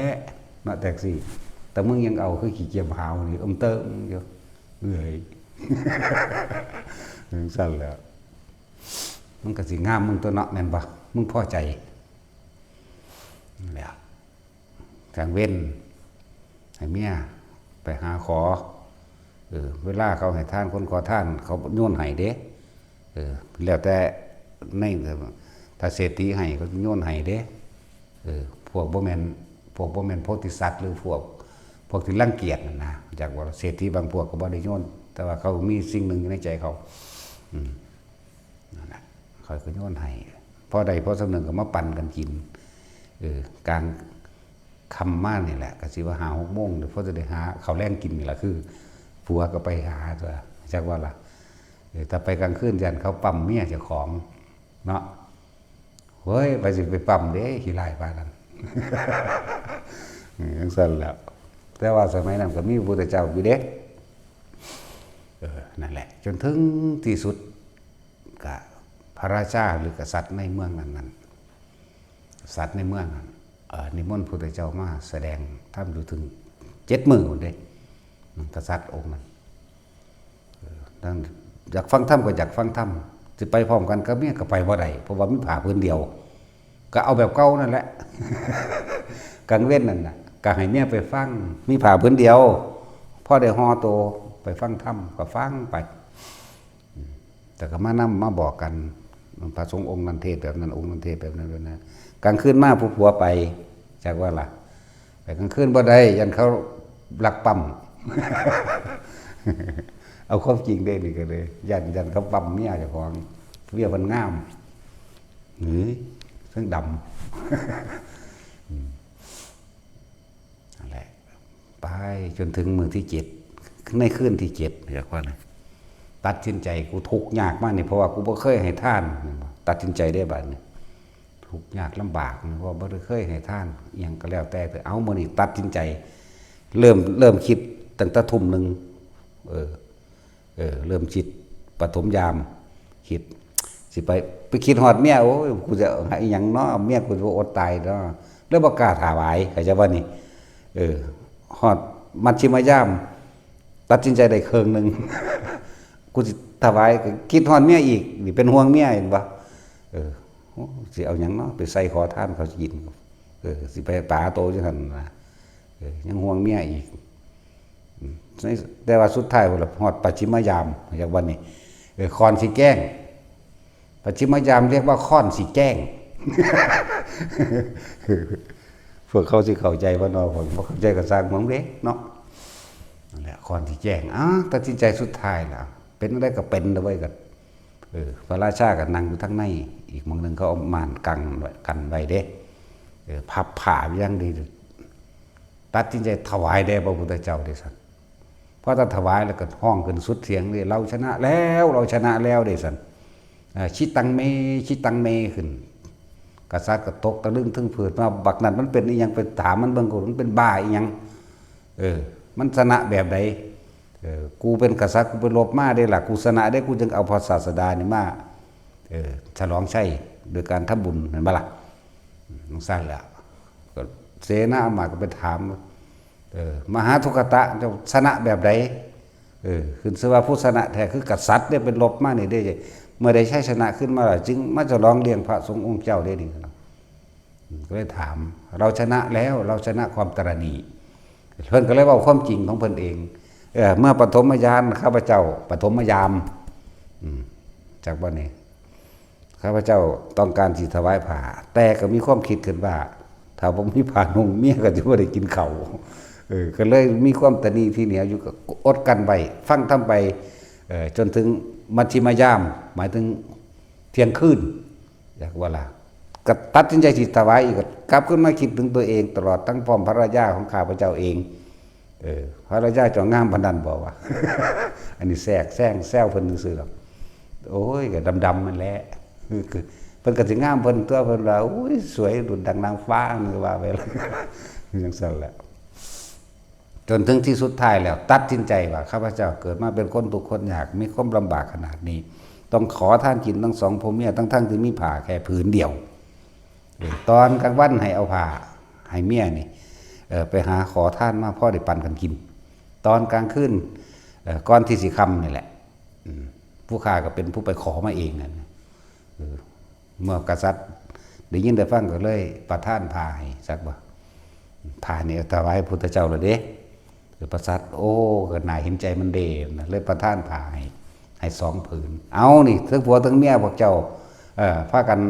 เนาะแท็กซี่แต่มึงยังเอาคือขี้เกียจหาวนี่เติมอยู่เอ้ยสั่นแล้วมึงก็สิงามมึงตัวเนาะแม่นบ่มึงพอใจนั่นแหละทางเว้นให้เมียไปหาขอเวลาเขาให้ท่านคนขอท่านเขาโยนให้เด้แล้วแต่ในถ้าเศรษฐีให้เขาโยนให้เด้พวกบ่แม่นโพธิสัตว์หรือพวกที่รังเกียจนะจากว่าเศรษฐีบางพวกก็บ่ได้โยนแต่ว่าเขามีสิ่งหนึ่งในใจเขานั่นแหละเขาก็โยนให้พอใดพอสำนึกก็มาปั่นกันกินกลางคำมากนี่แหละก็สิว่าหา6 โมงเดี๋ยวพอจะได้หาเขาแล่งกินนี่แหละคือผัวก็ไปหาตัวจากว่าล่ะถ้าไปกลางคืนยันเขาปั๊มเมียเจ้าของเนาะเฮ้ยไปสิไปปั๊มเด้ขี้ไล่ปานนั้นจังซั่นแล้วแต่ว่าสมัยนั้นก็มีพระพุทธเจ้าอยู่เด้นั่นแหละจนถึงที่สุดกับพระราชาหรือกษัตริย์ในเมืองนั้นสัตว์ในเมืองนั้นนิมนต์พระพุทธเจ้ามาแสดงธรรมอยู่ถึง7 มื้อพุ่นเด้กษัตริย์องค์นั้นอยากฟังธรรมก็อยากฟังธรรมสิไปพร้อมกันก็เมียก็ไปบ่ได้เพราะว่ามีผ้าพื้นเดียวก็เอาแบบเก่านั่นแหละกลางเว้นนั่นน่ะก็ให้เมียไปฟังมีผ้าพื้นเดียวพอได้ห่อโตไปฟังธรรมก็ฟังไปแต่ก็มาบอกกันพระสงฆ์องค์นั้นเทศแบบนั้นองค์นั้นเทศแบบนั้นนะกลางคืนมาผู้ผัวไปจากว่าล่ะไปกลางคืนบ่ได้ยันเขาลักปั๊ม เอาความจริงได้นี่ก็เลยยันเขาปั๊มเมียเจ้าของเมียมันงามหรือทั้งดำนั่นแหละไปจนถึงมือที่7ในคืนที่7เรียกว่านะตัดสินใจกูทุกข์ยากมากนี่เพราะว่ากูบ่เคยให้ท่านตัดสินใจได้บัดนี้ทุกข์ยากลำบากเพราะบ่ได้เคยให้ท่านอหยังก็แล้วแต่เอามื้อนี้ตัดสินใจเริ่มคิดตั้งแต่ทุ่มนึงเริ่มคิดปฐมยามคิดสิไปคิดฮอดเมียโอ้ยกูจะให้หยังเนาะเมียกูจะอดตายเนาะแล้วบ่กล้าถวายเข้าใจบ่นี่ฮอดมัชชิมยามตัดสินใจได้ครึ่งนึง กูสิถวายคิดฮอดเมียอีกนี่เป็นห่วงเมียเห็นบ่สิเอาหยังเนาะไปใส่ขอทานเขาสิกินสิไปป่าโตจังซั่นน่ะยังห่วงเมียอีกแต่ว่าสุดท้ายพุ่นล่ะฮอดปัจฉิมยามอย่างวันนี้คอนสิแกล้งปัจฉิมยามเรียกว่าค้อนสิแกล้ง พวกเขาสิเข้าใจว่าเนาะผมบ่เข้าใจก็สร้างของเด้เนาะนั่นแหละคอนสิแจ้งตัดสินใจสุดท้ายแล้วเป็นอะไรก็เป็นเอาไว้ก็พระราชาก็นั่งอยู่ทั้งในอีกหม้องนึงเขาเอาม่านกันไว้เด้พับผ้าอย่างดีตัดสินใจถวายแด่พระพุทธเจ้าเด้ซั่นพอถ้าถวายแล้วก็ห้องขึ้นสุดเสียงเลยเราชนะแล้วเราชนะแล้วเด้ซั่นชิตังเมขึ้นกษัตริย์ก็ตกตะลึงทึ่งผืดว่าบักนั้นมันเป็นอีหยังไปถามมันเบิ่งกูมันเป็นบ้าอีหยังมันชนะแบบใดกูเป็นกษัตริย์กูไปรบมาได้ล่ะกูชนะได้กูจึงเอาพระศาสดานี่มาฉลองชัยโดยการทำบุญเห็นบ่ล่ะนั่นซั่นแหละก็เสนาอามาตย์ก็ไปถามมหาทุกขตะเจ้าชนะแบบใดขึ้นชื่อว่าผู้ชนะแท้คือกษัตริย์ได้เป็นรบมานี่ได้เมื่อได้ชัยชนะขึ้นมาแล้วจึงมาจะร้องเรียงพระสงฆ์องค์เจ้าได้ดีก็เลยถามเราชนะแล้วเราชนะความตระหนี่เพิ่นก็เลยว่าความจริงของเพิ่นเองเมื่อปฐมยามข้าพเจ้าปฐมยามจากบ่นี้ข้าพเจ้าต้องการสิถวายผ้าแต่ก็มีความคิดขึ้นว่าถ้าบ่มีผ้านุ่งเมียก็สิบ่ได้กินข้าวก็เลยมีความตระหนี่ที่เหนียวอยู่ก็อดกันไปฟังทำไปจนถึงมัชชิมยามหมายถึงเที่ยงคืนอยากว่าล่ะก็ตัดสินใจสิถวายอีกกลับขึ้นมาคิดถึงตัวเองตลอดทั้งพร้อมพระราชาของข้าพเจ้าเองพระราชาเจ้างามปานนั้นบ่ว่า อันนี้แซวเพิ่นซื่อๆหรอกโอ้ยก็ดำๆมันแหละคือเพิ่นก็สิงามเพิ่นตัวเพิ่นว่าโอ้ยสวยดุจดังนางฟ้านี่ว่าไปแล้วจังซั่นแหละจนถึงที่สุดท้ายแล้วตัดสินใจว่าข้าพเจ้าเกิดมาเป็นคนทุกข์คนยากมีความลำบากขนาดนี้ต้องขอท่านกินทั้งสองผัวเมียทั้งที่มีผ้าแค่ผืนเดียวตอนกลางวันให้เอาผ้าให้เมียนี่ไปหาขอท่านมาพ่อได้ปั่นกันกินตอนกลางคืนก่อนที่สิค่ำนี่แหละผู้ข้าก็เป็นผู้ไปขอมาเองนั่นเมื่อกษัตริย์ได้ยินได้ฟังก็เลยประทานผ้าให้สักว่าผ้านี่ถวายพุทธเจ้าเลยเด้ประสัตโอ้ก็น่าเห็นใจมันเด่นเลยประทานผ้าให้2 ผืนเอานี่ทั้งผัวทั้งเมียพวกเจ้าพากัน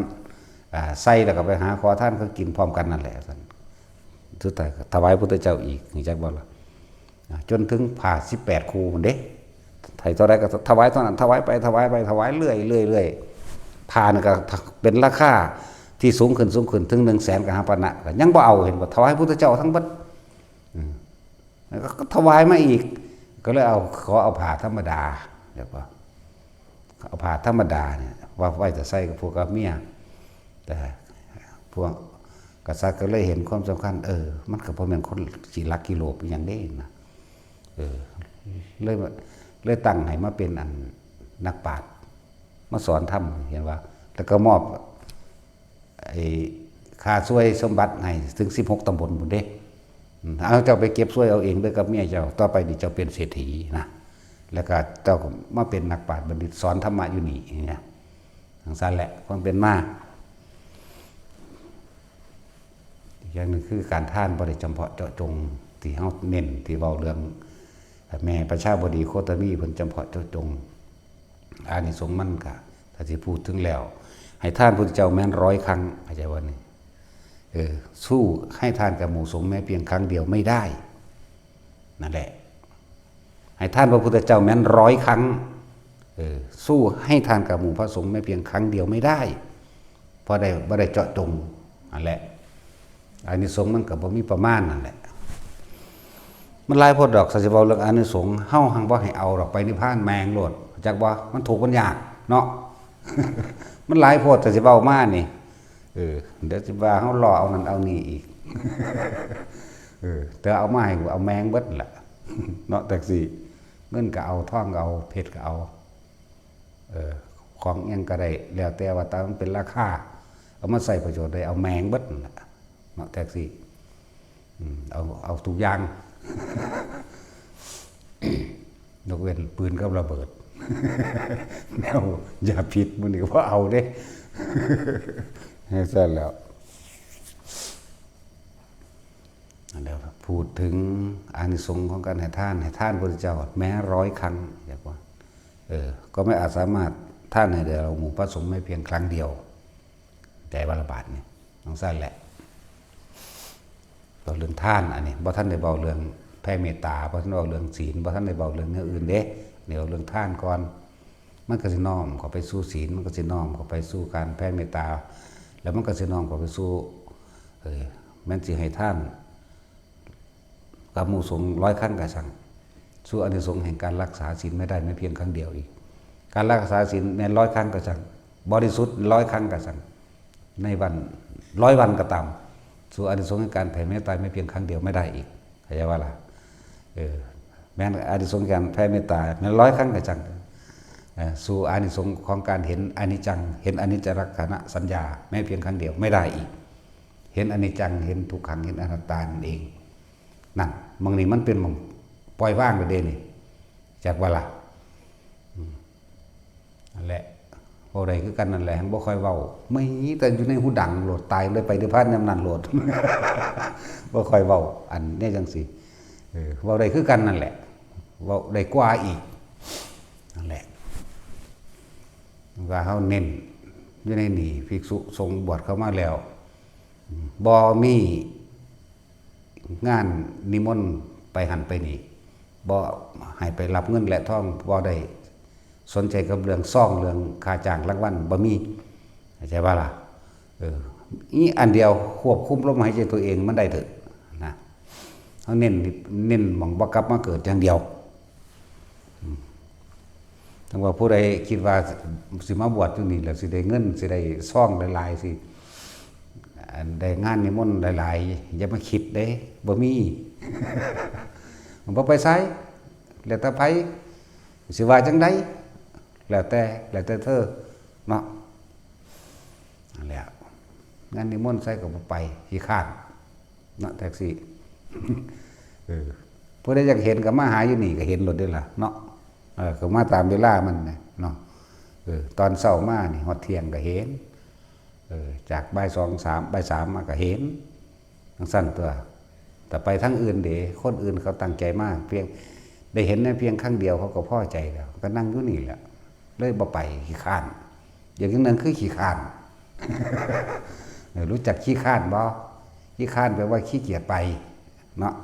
ใส่แล้วก็ไปหาขอท่านก็กินพร้อมกันนั่นแหละสุดท้ายถวายพุทธเจ้าอีกนี่จักบ่ล่ะจนถึงผ้า18 คู่เด้ไทยเท่าไรก็ถวายเท่านั้นถวายไปถวายเรื่อยผ้านี่ก็เป็นราคาที่สูงขึ้นถึง100,000 กหาปณะก็ยังบ่เอาเห็นบ่ถวายพุทธเจ้าทั้งบัดก็ถวายมาอีกก็เลยขอเอาผ้าธรรมดาเดี๋ยวว่าเอาผ้าธรรมดาเนี่ยว่าไว้จะใส่กับพวกกับเมียแต่พวกกษัตริย์ก็เลยเห็นความสำคัญมันก็บ่แม่นคนสิรักกิโลบอย่างนี้นะเลยตั้งให้มาเป็นอันนักปราชญ์มาสอนธรรมเห็นว่าแล้วก็มอบค่าช่วยสมบัติให้ถึง16 ตำบลพุ่นเด้เอาเจ้าไปเก็บช่วยเอาเองด้วยกับเมียเจ้าต่อไปนี่เจ้าเป็นเศรษฐีนะแล้วก็เจ้าก็มาเป็นนักปราชญ์บัณฑิตสอนธรรมะอยู่นี่เนี่ยทางสั้นแหละความเป็นมาอีกอย่างหนึ่งคือการท่านบ่ได้จำเพาะเจาะจงที่เฮาเน้นที่เว้าเรื่องแม่ประชาบดีโคตมีเพิ่นจำเพาะเจาะจงอานิสงส์มันก็ถ้าสิพูดถึงแล้วให้ท่านพุทธเจ้าแม้น100 ครั้งเข้าใจว่านี่สู้ให้ทานกับหมู่สงฆ์แม้เพียงครั้งเดียวไม่ได้นั่นแหละ ให้ท่านพระพุทธเจ้าแม้น100 ครั้งสู้ให้ทานกับหมู่พระสงฆ์ไม่เพียงครั้งเดียวไม่ได้เพราะบ่ได้เจาะจงนั่นแหละอานิสงส์มันก็บ่มีประมาณนั่นแหละมันหลายโพดดอกสัจเว้าเรื่องอานิสงส์เฮาหังบ่ให้เอาดอกไปนิพพานแมงโลดจักบ่มันถูกมันยากเนาะ มันหลายโพดสัจเว้ามานี่เดี๋ยวสิว่าเฮารอเอานั่นเอานี่อีก แต่เอามาให้เอาแมงเบิดแหละ เนาะแต่สิเงินก็เอาทองก็เอาเพชรก็เอาของยังก็ได้แล้วแต่ว่าตามมันเป็นราคาเอามาใส่ประโยชน์ได้เอาแมงเบิดนั่นแหละเนาะแท็กซี่เอาทุกอย่าง ยกเว้นปืนกับระเบิด แนวอย่าผิดมันนี่ว่าเอาเด้ ให้เสร็จแล้วแล้วพูดถึงอานิสงส์ของการให้ท่านพระพุทธเจ้าแม้100 ครั้งอยากว่าก็ไม่อาจสามารถท่านให้เราหมู่พระสงฆ์ไม่เพียงครั้งเดียวแต่วันละบาทนี่ต้องสั้นแหละต่อเรื่องท่านอันนี้บ่ท่านได้เบาเรื่องแผ่เมตตาบ่ท่านเบาเรื่องศีลบ่ท่านได้เบาเรื่องเนื้ออื่นเด้เดี๋ยวเรื่องท่านก่อนมันก็สิน้อมเข้าไปสู่ศีลมันก็สิน้อมเข้าไปสู่การแผ่เมตตาแล้วมันก็สิน้อมเข้าไปสู่แม้นสิให้ท่านกับหมู่สงฆ์100 ครั้งก็สั่งสู่อานิสงส์แห่งการรักษาศีลไม่ได้ไม่เพียงครั้งเดียวอีกการรักษาศีลแม้100 ครั้งก็สั่งบริสุทธิ์100 ครั้งก็สั่งในวัน100 วันก็ตามสู่อานิสงส์แห่งการแผ่เมตตาไม่เพียงครั้งเดียวไม่ได้อีกเข้าใจว่าล่ะแม้อานิสงส์การแผ่เมตตาแม้100 ครั้งก็สั่งสู่อานิสงส์ของการเห็นอนิจจังเห็นอนิจจลักษณะสัญญาแม้เพียงครั้งเดียวไม่ได้อีกเห็นอนิจจังเห็นทุกขังเห็นอนัตตานั่นเองนั่นบางนี้มันเป็นมองปล่อยว่างไปเดนี่จากว่าล่ะนั่นแหละพอใดคือกันนั่นแหละบ่ค่อยเว้าไม่แต่อยู่ในหูดังโหลดตายเลยไปนิพพานยามนั้นโหลด บ่ค่อยเว้าอันนี้จังซี่เว้าได้คือกันนั่นแหละเว้าได้กว่าอีกนั่นแหละว่าเฮาเน้นอยู่ในนี่ภิกษุสงฆ์บวชเข้ามาแล้วบ่มีงานนิมนต์ไปหันไปนี่บ่ให้ไปรับเงินและทองบ่ได้สนใจกับเรื่องซ่องเรื่องค่าจ้างรางวัลบ่มีเข้าใจว่าล่ะอีอันเดียวควบคุมลมหายใจตัวเองมันได้เถอะนะเฮาเน้นหม่องบ่กลับมาเกิดอย่างเดียวทั้งว่าผู้ใดคิดว่าสิมาบวชอยู่นี่แล้วสิได้เงินสิได้ซ่องหลายๆสิได้งานนิมนต์หลายๆอย่ามาคิดเด้บ่มี มันบ่ไปไสแล้วแต่ไผสิว่าจังได๋แล้วแต่เธอเนาะนั่นแหละงานนิมนต์ใส่ก็บ่ไปขี้คร้านเนาะแท็กซี่ ผู้ใดอยากเห็นก็มาหาอยู่นี่ก็เห็นรถได้ล่ะเนาะก็มาตามเวลามันเนาะตอนเช้ามานี่ฮอดเที่ยงก็เห็นจากบ่าย2 3บ่าย3มาก็เห็นทั้งสั้นตัวแต่ไปทั้งอื่นเด้คนอื่นเขาตั้งใจมากเพียงได้เห็นในเพียงครั้งเดียวเขาก็พอใจแล้วก็นั่งอยู่นี่แหละเลยบ่ไปขี้ข้านอย่างนึงคือขี้ข้าน รู้จักขี้ข้านบ่ขี้ข้านแปลว่าขี้เกียจไปเนาะ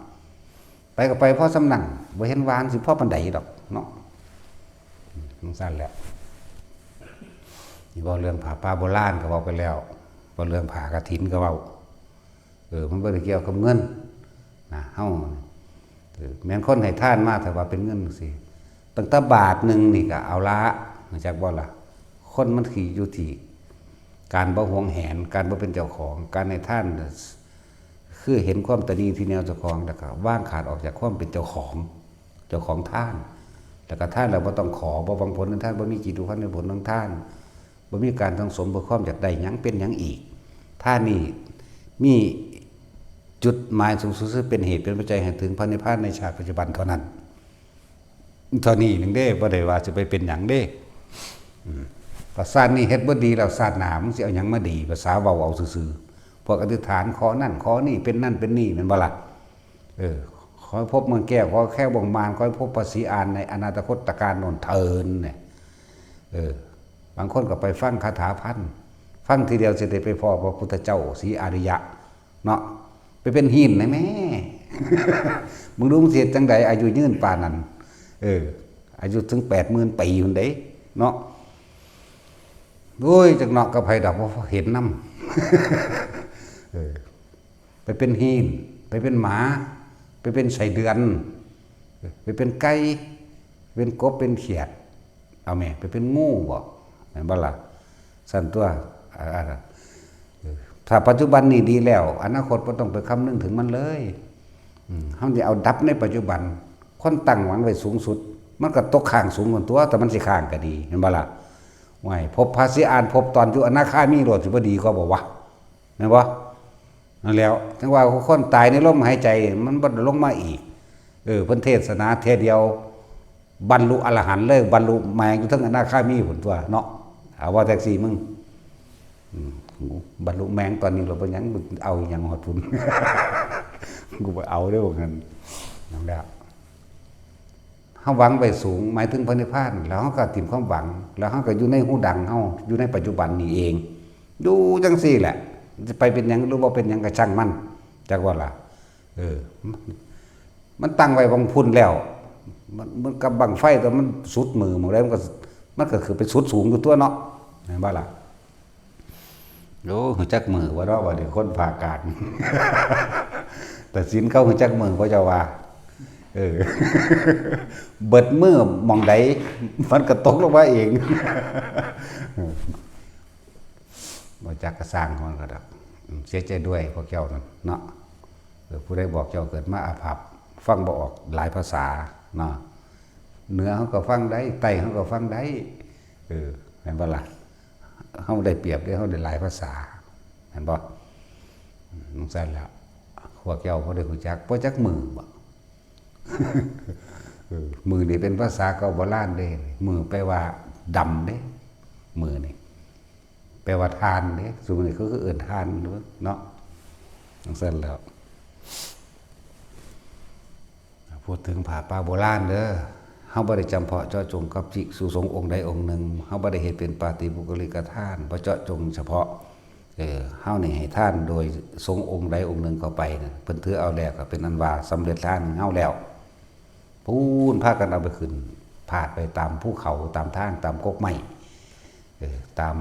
ไปก็ไปเพราะสำนักบ่เห็นวานสิเพราะปานใดดอกเนาะทั้งสั้นแล้วนี่เว้าเรื่องผ้าป่าโบราณก็เว้าไปแล้วเว้าเรื่องผ้ากฐินก็เว้ามันบ่ได้เกี่ยวกับเงินนะเฮาแม้นคนให้ทานมาแต่ว่าเป็นเงินสิตั้งแต่บาทนึงนี่ก็เอาละจักบ่ล่ะคนมันขี่อยู่ที่การบ่หวงแหนการบ่เป็นเจ้าของการให้ทานคือเห็นความตนีที่แนวเจ้าของแล้วก็ว่างขาดออกจากความเป็นเจ้าของทานแล้วก็ทานแล้วบ่ต้องขอบ่หวังผลทานบ่มีจิตอุพันธ์ในผลของทานบ่มีการทั้งสมเพื่อความอยากได้หยังเป็นหยังอีกท่านี่มีจุดหมายสูงสุดเป็นเหตุเป็นปัจจัยให้ถึงพระนิพพานในชาติปัจจุบันเท่านั้นเท่านี้นึงเด้บ่ได้ว่าจะไปเป็นหยังเด้ภาษานี่เฮ็ดบ่ดีแล้วศาสนามึงสิเอาหยังมาดีภาษาเว้าเอาซื่อๆพวกอธิษฐานขอนั่นขอนี่เป็นนั่นเป็นนี่แม่นบ่ล่ะขอให้พบเมืองแก้วขอแค่บ่งมารขอให้พบพระศรีอานในอนาคตการโน่นเทินเนี่ยบางคนก็ไปฟังคาถาพันฟังทีเดียวสิได้ไปพอพระพุทธเจ้าศรีอริยะเนาะไปเป็นหินนะแม่ มึงรู้มึงเสียจังใดอายุยืนป่านนั้น อายุถึง80,000 ปีคนเด้เนาะโอ้ยจากเนาะกับไผดอกว่าเห็นน้ำไปเป็นหีนไปเป็นหมาไปเป็นไส้เดือนไปเป็นไก่เป็นกบเป็นเขียดเอาแม่ไปเป็นงูบ่แม่นบ่ล่ะสั่นตัวถ้าปัจจุบันนี่ดีแล้วอนาคตบ่ต้องไปคำนึงถึงมันเลยเฮาสิเอาดับในปัจจุบันคนตั้งหวังไว้สูงสุดมันก็ตกข้างสูงกว่าตัวแต่มันสิข้างก็ดีเห็นบ่ล่ะว่าพบภาษีอ่านพบตอนอยู่อนาคามีโลดสิบ่ดีก็บ่วะแม่นบ่นั่นแล้วจังว่าคนตายในลมหายใจมันบ่ลงมาอีกเพิ่นเทศนาเทศเดียวบรรลุอรหันต์เลยบรรลุแมงอยู่ทั้งอนาคามีพุ่นตัวเนาะเอาว่าแท็กซี่มึงบรรลุแมงตอนนี้เราเป็นหยังมึงเอาหยังหอดพุ่น กูบ่เอาได้บ่งั้นนั่นแหละเฮาหวังไปสูงหมายถึงพระนิพพานแล้วเฮาก็ถิ่มความหวังแล้วเฮาก็อยู่ในหูดังเฮาอยู่ในปัจจุบันนี้เองดูจังซี่แหละจะไปเป็นหยังหรือบ่เป็นหยังก็ช่างมันจักว่าล่ะมันตั้งไว้บังพุ่นแล้วมันกับบังไฟแต่มันสุดมือหมดแล้วมันก็คือไปสุดสูงอยู่ตัวเนาะเห็นบ่ล่ะโอ้หูจักมือว่าเนาะว่าเดี๋ยวคนผ่าการ แต่สินเขาหูจักมือเพราะเจ้าว่าเบิดมือมองใดมันก็ตกลงมาเอง บ่จักกระสร้างของมันก็ดอกเสียใจด้วยพวกเจ้านั่นเนาะผู้ใดบอกเจ้าเกิดมาอาภัพฟังบ่ออกหลายภาษาเนาะเหนือเขาก็ฟังได้ใต้เขาก็ฟังได้เห็นบ่ล่ะเขาได้เปรียบได้เขาได้หลายภาษาเห็นบ่นั่นซั่นแล้วพวกเจ้าบ่ได้รู้จักบ่จักมือบ่ มือนี่เป็นภาษาเก่าโบราณเด้มือแปลว่าดำเด้มือนี่แปลว่าทานเด้สมมุติเขาก็เอิ้นทานเนาะนั่นซั่นแล้วพูดถึงผ้าป่าโบราณเด้อเฮาบ่ได้จำเพาะเจาะจงกับภิกษุสงฆ์องค์ใดองค์หนึ่งเฮาบ่ได้เฮ็ดเป็นปาฏิบุคลิกทานบ่เจาะจงเฉพาะเฮานี่ให้ทานโดยสงฆ์องค์ใดองค์หนึ่งเข้าไปนะเพิ่นถือเอาแล้วก็เป็นอันว่าสำเร็จทานเฮาแล้วพูนพากันเอาไปขึ้นพาดไปตามภูเขาตามทางตามกกไม้ตาม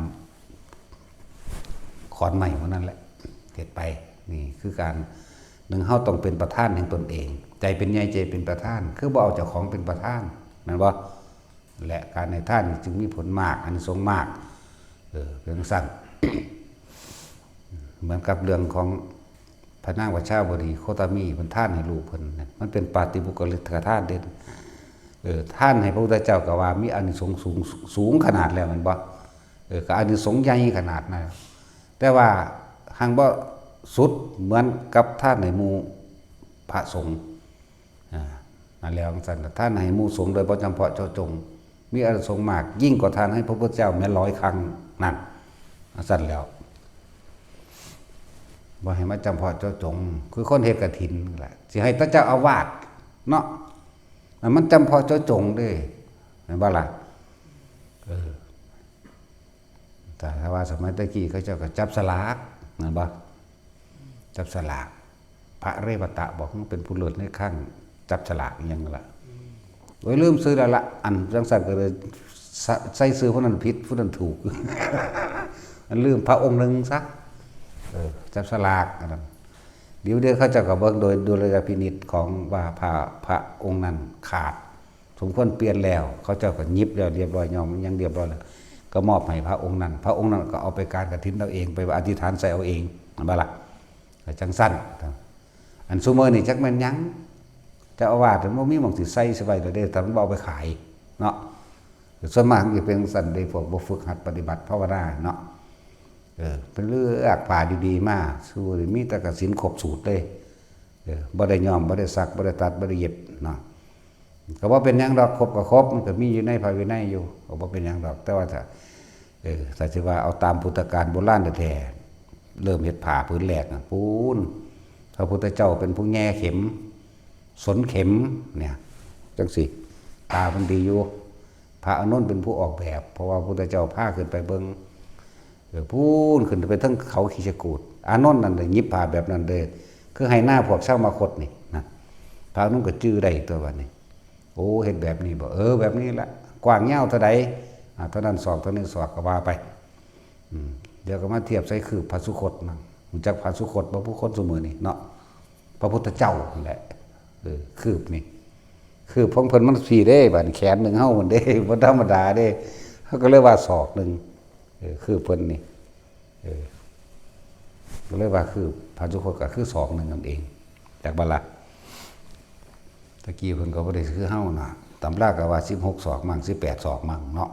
ขอนไม้พวกนั้นแหละเฮ็ดไปนี่คือการหนึ่งเฮาต้องเป็นประธานแห่งตนเองใจเป็นใหญ่ใจเป็นประธานคือบ่เอาเจ้าของเป็นประธานแม่นบ่และการให้ทานจึงมีผลมากอานิสงส์มากเป็นสั่น เหมือนกับเรื่องของพระนางวัชชาวดีโคตมีเพิ่นทานให้ลูกเพิ่นมันเป็นปาฏิบุคลิกทานเด้ท่านให้พระพุทธเจ้าก็ว่ามีอานิสงส์สูงขนาดแล้วแม่นบ่ก็อานิสงส์ใหญ่ขนาดนั้นแต่ว่าหังบ่สุดเหมือนกับท่านในหมู่พระสงฆ์นั่นแล้วสั่นท่านให้หมู่สงฆ์โดยบ่จำเพาะเจาะจงมีอานิสงส์มากยิ่งกว่าทานให้พระพุทธเจ้าแม้100ครั้งนั่นสั่นแล้วบ่ให้มาจำเพาะเจาะจงคือคนเฮ็ดกฐินแหละสิให้พระเจ้าอาวาสเนาะมันจำเพาะเจาะจงเด้เห็นบ่ล่ะแต่ถ้าว่าสมัยตะกี้เขาเจ้าก็จับสลากนั่นบ่จับสลากพระเรวตะบอกมันเป็นผู้เลิศในข้างจับสลากอีหยังล่ะโอ้ยลืมซื้อแล้วละอันจังซั่นก็เลยใส่ซื้อผู้นั้นผิดผู้นั้นถูก อันลืมพระองค์นึงซะจับสลากนั่นเดี๋ยวเขาเจ้าก็เบิ่งโดยดุลยพินิจของว่าพระองค์นั้นขาดสมควรเปลี่ยนแล้วเขาเจ้าก็ยิบแล้วเรียบร้อยยอมยังเรียบร้อยแล้วก็มอบให้พระองค์นั้นพระองค์นั้นก็เอาไปการกฐินเอาเองไปอธิษฐานใส่เอาเองบ่ล่ะจังสั้นอันซุมื้อนี่จักแม่นหยังเจ้าอาวาสมันบ่มีหม้องสิใส่ไว้แล้วเด้แต่มันเอาไปขายเนาะส่วนมากสิเป็นสั่นได้พวกบ่ฝึกหัดปฏิบัติภาวนาเนาะเป็นเลือกผ้าดีๆมาสู้มีแต่กสิณครบสูตรเลยบ่ได้ย้อมบ่ได้ซักบ่ได้ตัดบ่ได้เย็บเนาะก็บ่เป็นหยังดอกครบก็ครบมันก็มีอยู่ในพระวินัยอยู่ก็บ่เป็นหยังดอกแต่ว่าถ้าสิว่าเอาตามพุทธกาลโบราณแท้ๆเริ่มเฮ็ดผ้าพื้นแรกน่ะปูนพระพุทธเจ้าเป็นผู้แง่เข็มสนเข็มเนี่ยจังสิตามันดีอยู่พระอานนท์เป็นผู้ออกแบบเพราะว่าพระพุทธเจ้าพาขึ้นไปเบิ่งพูนขึ้นไปทั้งเขาคิชกูฏอานนท์นั่นเลยยิบผ้าแบบนั้นเลยคือให้หน้าพวกเช่ามาคดนี่นะพระนุ่งก็จื้อได้ตัววันนี้โอ อ้เห็นแบบนี้บอกแบบนี้ละกว้างยาวเท่าใดเท่านั้นศอกเท่านี้ศอกก็ว่าไปเดี๋ยวก็มาเทียบใส่คือพระสุคตมั้งรู้จักพระสุคตพระผู้คนเสมอนี่เนาะพระพุทธเจ้าแหละคืบนี่คือพงเพิ่นมันสี่ได้บัดแขนหนึ่งเฮามันได้บ่ธรรมดาได้เขาก็เรียกว่าศอกหนึ่งคือเพิ่นนี่ก็เรียกว่าคือพระสุคตก็คือศอกหนึ่งนั่นเองจากบัลลังก์ตะกี้เพิ่นก็บ่ได้คือเฮาน่ะตำราก็ว่า16ศอกมั่ง18ศอกมั่งเนาะ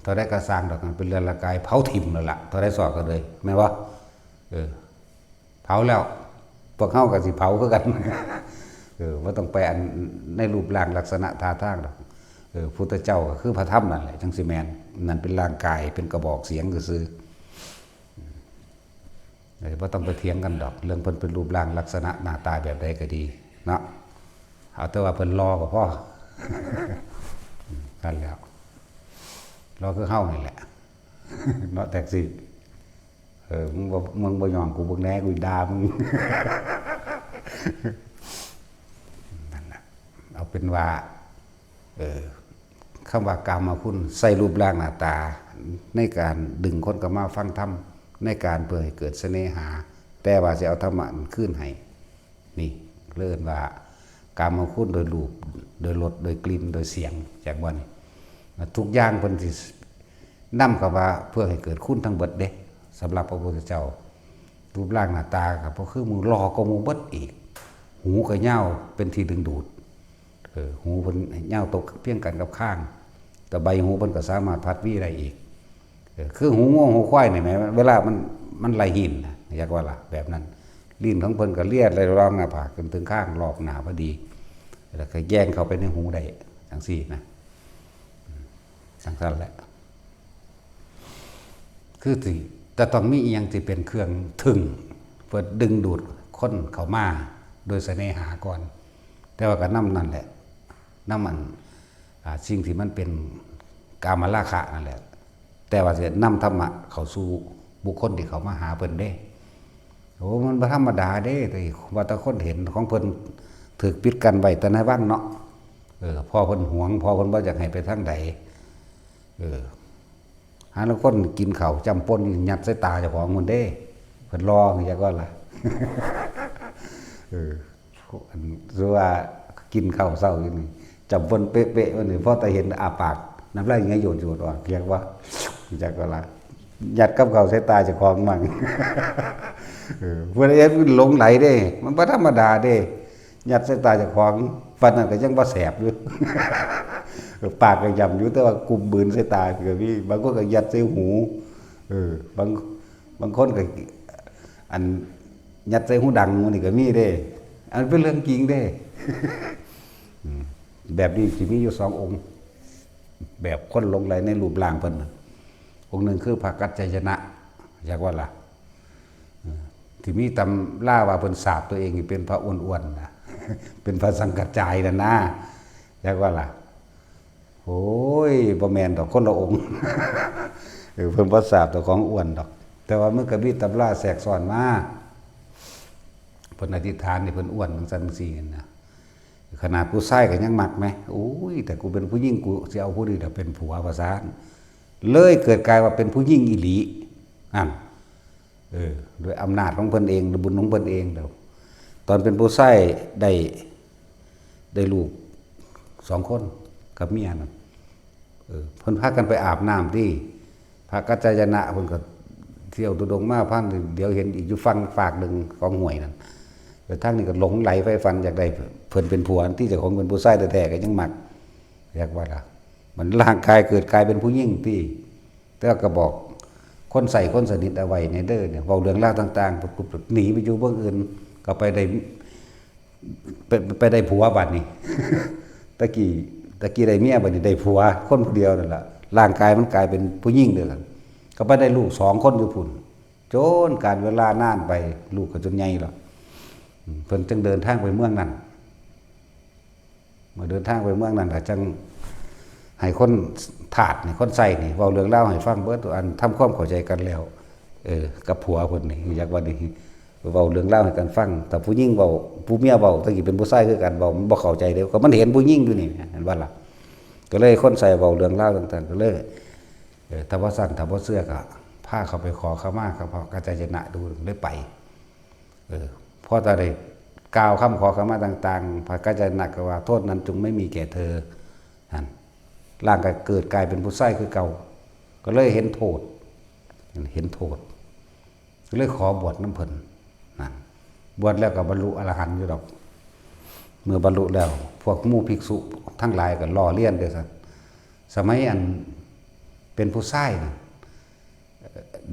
เท่าได้ก็สร้างดอกกันเป็นเรือนละกายเผาถิ่มนั่นล่ะเท่าได้ศอกก็เลยแม่นบ่เผาแล้วพวกเฮาก็สิเผาคือกันว่าต้องไปอันในรูปร่างลักษณะท่าทางดอกพุทธเจ้าก็คือพระธรรมนั่นแหละจังสิแม่นนั่นเป็นร่างกายเป็นกระบอกเสียงซื่อบ่ต้องไปเถียงกันดอกเรื่องเพิ่นเป็นรูปร่างลักษณะหน้าตาแบบใดก็ดีเนาะเอาแต่ว่าเพิ่นรอก็พอนั่นแล้วรอคือเฮานี่แหละเนาะแท็กซี่มึงบ่ยอมกูบ่แน่กูด่ามึงนั่นแหละเอาเป็นว่าคำว่ากามคุณใส่รูปร่างหน้าตาในการดึงคนเข้ามาฟังธรรมในการเพื่อให้เกิดเสน่หาแต่ว่าจะเอาธรรมะขึ้นให้นี่เลื่อนว่ากามคุณโดยรูปโดยรสโดยกลิ่นโดยเสียงจากบ่นี่ทุกอย่างเพิ่นสินำเข้าว่าเพื่อให้เกิดคุณทั้งเบิดเด้สำหรับพระพุทธเจ้ารูปร่างหน้าตาก็บ่คือมือรอก็มือเบิดอีกหูก็ยาวเป็นที่ดึงดูดหูเพิ่นยาวตกเพียงกันกับข้างแต่ใบหูเพิ่นก็สามารถพัดวีได้อีกคือหูง่วงหูควายนี่แหมเวลามันไหลหินอยากว่าล่ะแบบนั้นลิ้นของเพิ่นก็เลียดไหลรองหน้าผากจนถึงข้างรอบหน้าพอดีแล้วก็แย่งเข้าไปในหูได้จังซี่นะจังซั่นแหละคือสิแต่ต้องมีอีหยังที่เป็นเครื่องถึงเพื่อดึงดูดคนเข้ามาโดยเสน่หาก่อนแต่ว่าก็นำนั่นแหละนำมันสิ่งที่มันเป็นกามราคะนั่นแหละแต่ว่าจะนำธรรมะเข้าสู่บุคคลที่เขามาหาเพิ่นได้โอ้มันบ่ธรรมดาเด้แต่ว่าแต่คนเห็นของเพิ่นถูกปิดกันไว้แต่ในวังเนาะพอเพิ่นหวงพอเพิ่นบ่อยากให้ไปทางใดหาแล้วคนกินข้าวจำปนยัดใส่ตาเจ้าของมันเด้เพิ่นรอจังว่าล่ะหรือว่ากินข้าวเช้าอยู่นี่จำปนเป๊ะๆว่านี่พอแต่เห็นอาปากน้ำลายอย่างเงี้ยโยนออกเรียกว่าจักว่าล่ะยัดกับข้าวใส่ตาเจ้าของมั่งเพิ่นเอ็ดหลงไหลเด้มันบ่ธรรมดาเด้ยัดใส่ตาเจ้าของฟันนั่นก็ยังบ่แสบอยู่ปากก็ยำอยู่แต่ว่ากุมบืนใส่ตาก็มีบางคนก็ยัดใส่หูบางคนก็อันยัดใส่หูดังมันนี่ก็มีเด้อันเป็นเรื่องจริงเด้แบบนี้สิมีอยู่2องค์แบบคนลงไหลในรูปร่างเพิ่นองค์หนึ่งคือพระกัจจายนะอยากว่าล่ะที่มีตำล่าว่าเพิ่นสาบตัวเองเป็นพระอ้วนๆนะเป็นพระสังกัจจายนั่นนะอยากว่าล่ะโอ้ยบ่แม่นดอกคนละองค์เพิ่นบ่ทราบตัวของอ้วนดอกแต่ว่ามันก็มีตำราแทรกซ้อนมาเพิ่นอธิษฐานนี่เพิ่นอ้วนจังซั่นจังซี่กันนะขนาดผู้ชายก็ยังมักแหมโอ้ยแต่กูเป็นผู้หญิงกูสิเอาผู้นี้เป็นผัวว่าซั่นเลยเกิดกลายว่าเป็นผู้หญิงอีหลีนั่นโดยอำนาจของเพิ่นเองหรือบุญของเพิ่นเองเด้อตอนเป็นผู้ชายได้ลูก2คนกับเมียนั่นเพิ่นพากันไปอาบน้ำที่พระกัจจายนะเพิ่นก็เที่ยวตุดงมาพันเดี๋ยวเห็นอีกอยู่ฝั่งฝากหนึ่งของห้วยนั่นแต่ทางนี้ก็หลงไหลไฟฟันอยากได้เพิ่นเป็นผัวที่เจ้าของเป็นผู้ชายแท้ๆก็ยังมักอยากว่าล่ะมันร่างกายเกิดกลายเป็นผู้หญิงที่แต่ก็บอกคนใส่คนสนิทเอาไว้ในเด้อเนี่ยเว้าเรื่องราวต่างๆปุ๊บหนีไปอยู่เบื้องอื่นก็ไปได้ผัวบัดนี้ตะกี้ได้เมียบัดนี้ได้ผัวคนผู้เดียวนั่นล่ะร่างกายมันกลายเป็นผู้หญิงเด้อล่ะก็ไปได้ลูก2คนอยู่พุ่นจนการเวลานานไปลูกก็จนใหญ่แล้วเพิ่นจึงเดินทางไปเมืองนั้นเมื่อเดินทางไปเมืองนั้นก็จังให้คนถาดนี่คนใส่นี่เว้าเรื่องเล่าให้ฟังเบิดตัวอันทำความเข้าใจกันแล้วกับผัวเพิ่นนี่อยากว่านี่ เว้าเรื่องเล่าให้กันฟังแต่ผู้หญิงเว้าผู้เมียเว้าตะกี้เป็นผู้ชายคือกันเว้ามันบ่เข้าใจเด้ก็มันเห็นผู้หญิงอยู่นี่เห็นบ่ล่ะก็เลยคนใส่เว้าเรื่องเล่าต่างๆก็เลยถ้าบ่สั่นถ้าบ่เชื่อก็พาเขาไปขอขมากับพระกัจจายนะดูเลยไปพอตาได้กล่าวคำขอขมาต่างๆพระกัจจายนะก็ว่าโทษนั้นจงไม่มีแก่เธอนั่นร่างกายเกิดกลายเป็นผู้ชายคือเก่าก็เลยเห็นโทษก็เลยขอบวชน้ำเพิ่นนั่นบวชแล้วก็บรรลุอรหันต์อยู่ดอกเมื่อบรรลุแล้วพวกหมู่ภิกษุทั้งหลายก็ล้อเลียนเด้อซั่นสมัยอันเป็นผู้ชายนะ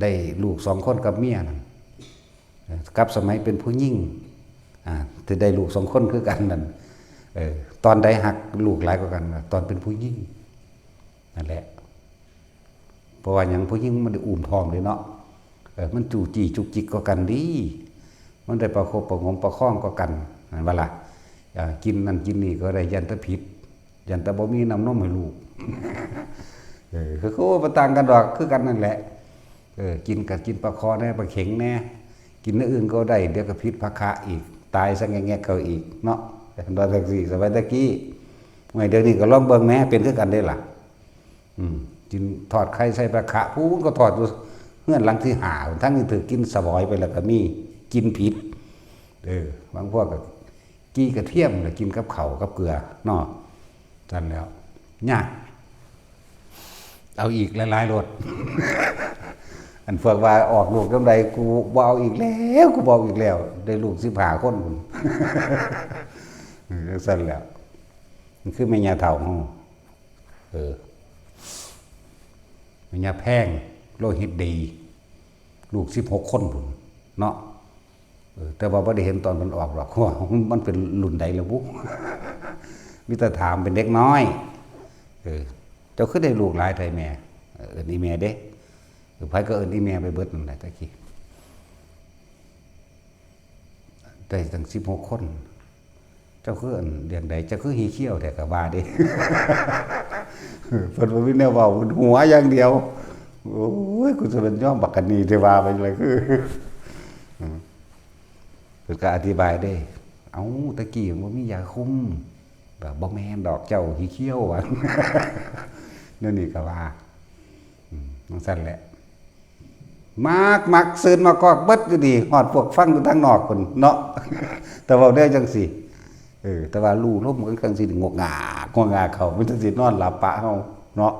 ได้ลูก2 คนกับเมียนั่นกับสมัยเป็นผู้หญิงที่ได้ลูก2 คนคือกันนั่นตอนใดหักลูกหลายกว่ากันตอนเป็นผู้หญิงนั่นแหละเพราะว่าอย่างผู้หญิงมันได้อุ้มท้องเลยเนาะมันจู่จี้จุกจิกก็กันดีมันได้ประคบประงมประคองก็กันเวลากินนั่นกินนี่ก็ได้ยันตะผิดยันตะบ่มีน้ำนมให้ลูกคือเขาบ่ต่างกันดอกคือกันนั่นแหละกินกับกินปลาคอแน่ปลาเข็งแน่กินเนื้ออื่นก็ได้เดี๋ยวก็พิษพะคะอีกตายซะแง่ๆเขาอีกเนาะตอนแรกสิสมัยตะกี้เมื่อเดี๋ยวนี้ก็ลองเบิ่งแม่เป็นคือกันได้ล่ะกินทอดไข่ใส่ปลาคะผู้ก็ทอดอยู่เงื่อนหลังที่หาทั้งที่ถือกินสบอยไปแล้วก็มีกินผิดบางพวกก็กี้กระเทียมแล้วกินกับข้าวกับเกลือเนาะจันแล้วยากเอาอีกหลายๆรสอันพวกว่าออกลูกกำไรกูบ่เอาอีกแล้วกูบอกอีกแล้วได้ลูก15 คนพุ่นสั่นแล้วมันคือแม่ย่าเฒ่าเฮาแม่ย่าแพงโลหิตดีลูก16 คนพุ่นเนาะแต่ว่าบ่ได้เห็นตอนมันออกหรอกว่ามันเป็นรุ่นใดแล้วบุมีแต่ถามเป็นเด็กน้อยเจ้าคือได้ลูกหลายไทยแม่เอิ้นอีแม่เด้ไผก็เอิ้นอีแม่ไปเบิดนั่นแหละตะกี้ได้ตั้ง16 คนเจ้าคืออันเรื่องใดเจ้าคือหีเขี้ยวแต่ก็ว่าเด้เพิ่นบ่มีแนวเว้าหัวอย่างเดียวโอ้ยกูจะเป็นยอมบักกันนี่สิว่าไปเลยคือเพิ่นก็อธิบายได้เอ้าตะกี้มันบ่มียาคุมแบบบ่แม่นดอกเจ้าหีเขี้ยวว่านั่นนี่ก็ว่านั่นสั่นแหละมักซื่นมากอกเบิดอยู่ดีฮอดพวกฟังอยู่ทางนอกพุ่นเนาะแต่เว้าได้จังซี่แต่ว่าลู่ลมกันจังซี่งกงาเขามันจังสินอนหลับปะเฮาเนาะ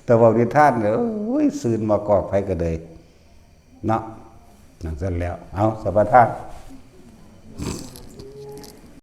แต่เว้านิทานโอ้ยซื่นมากอกไผก็เลยเนาะนั่นซั่นแล้วเอาสัพพะทาน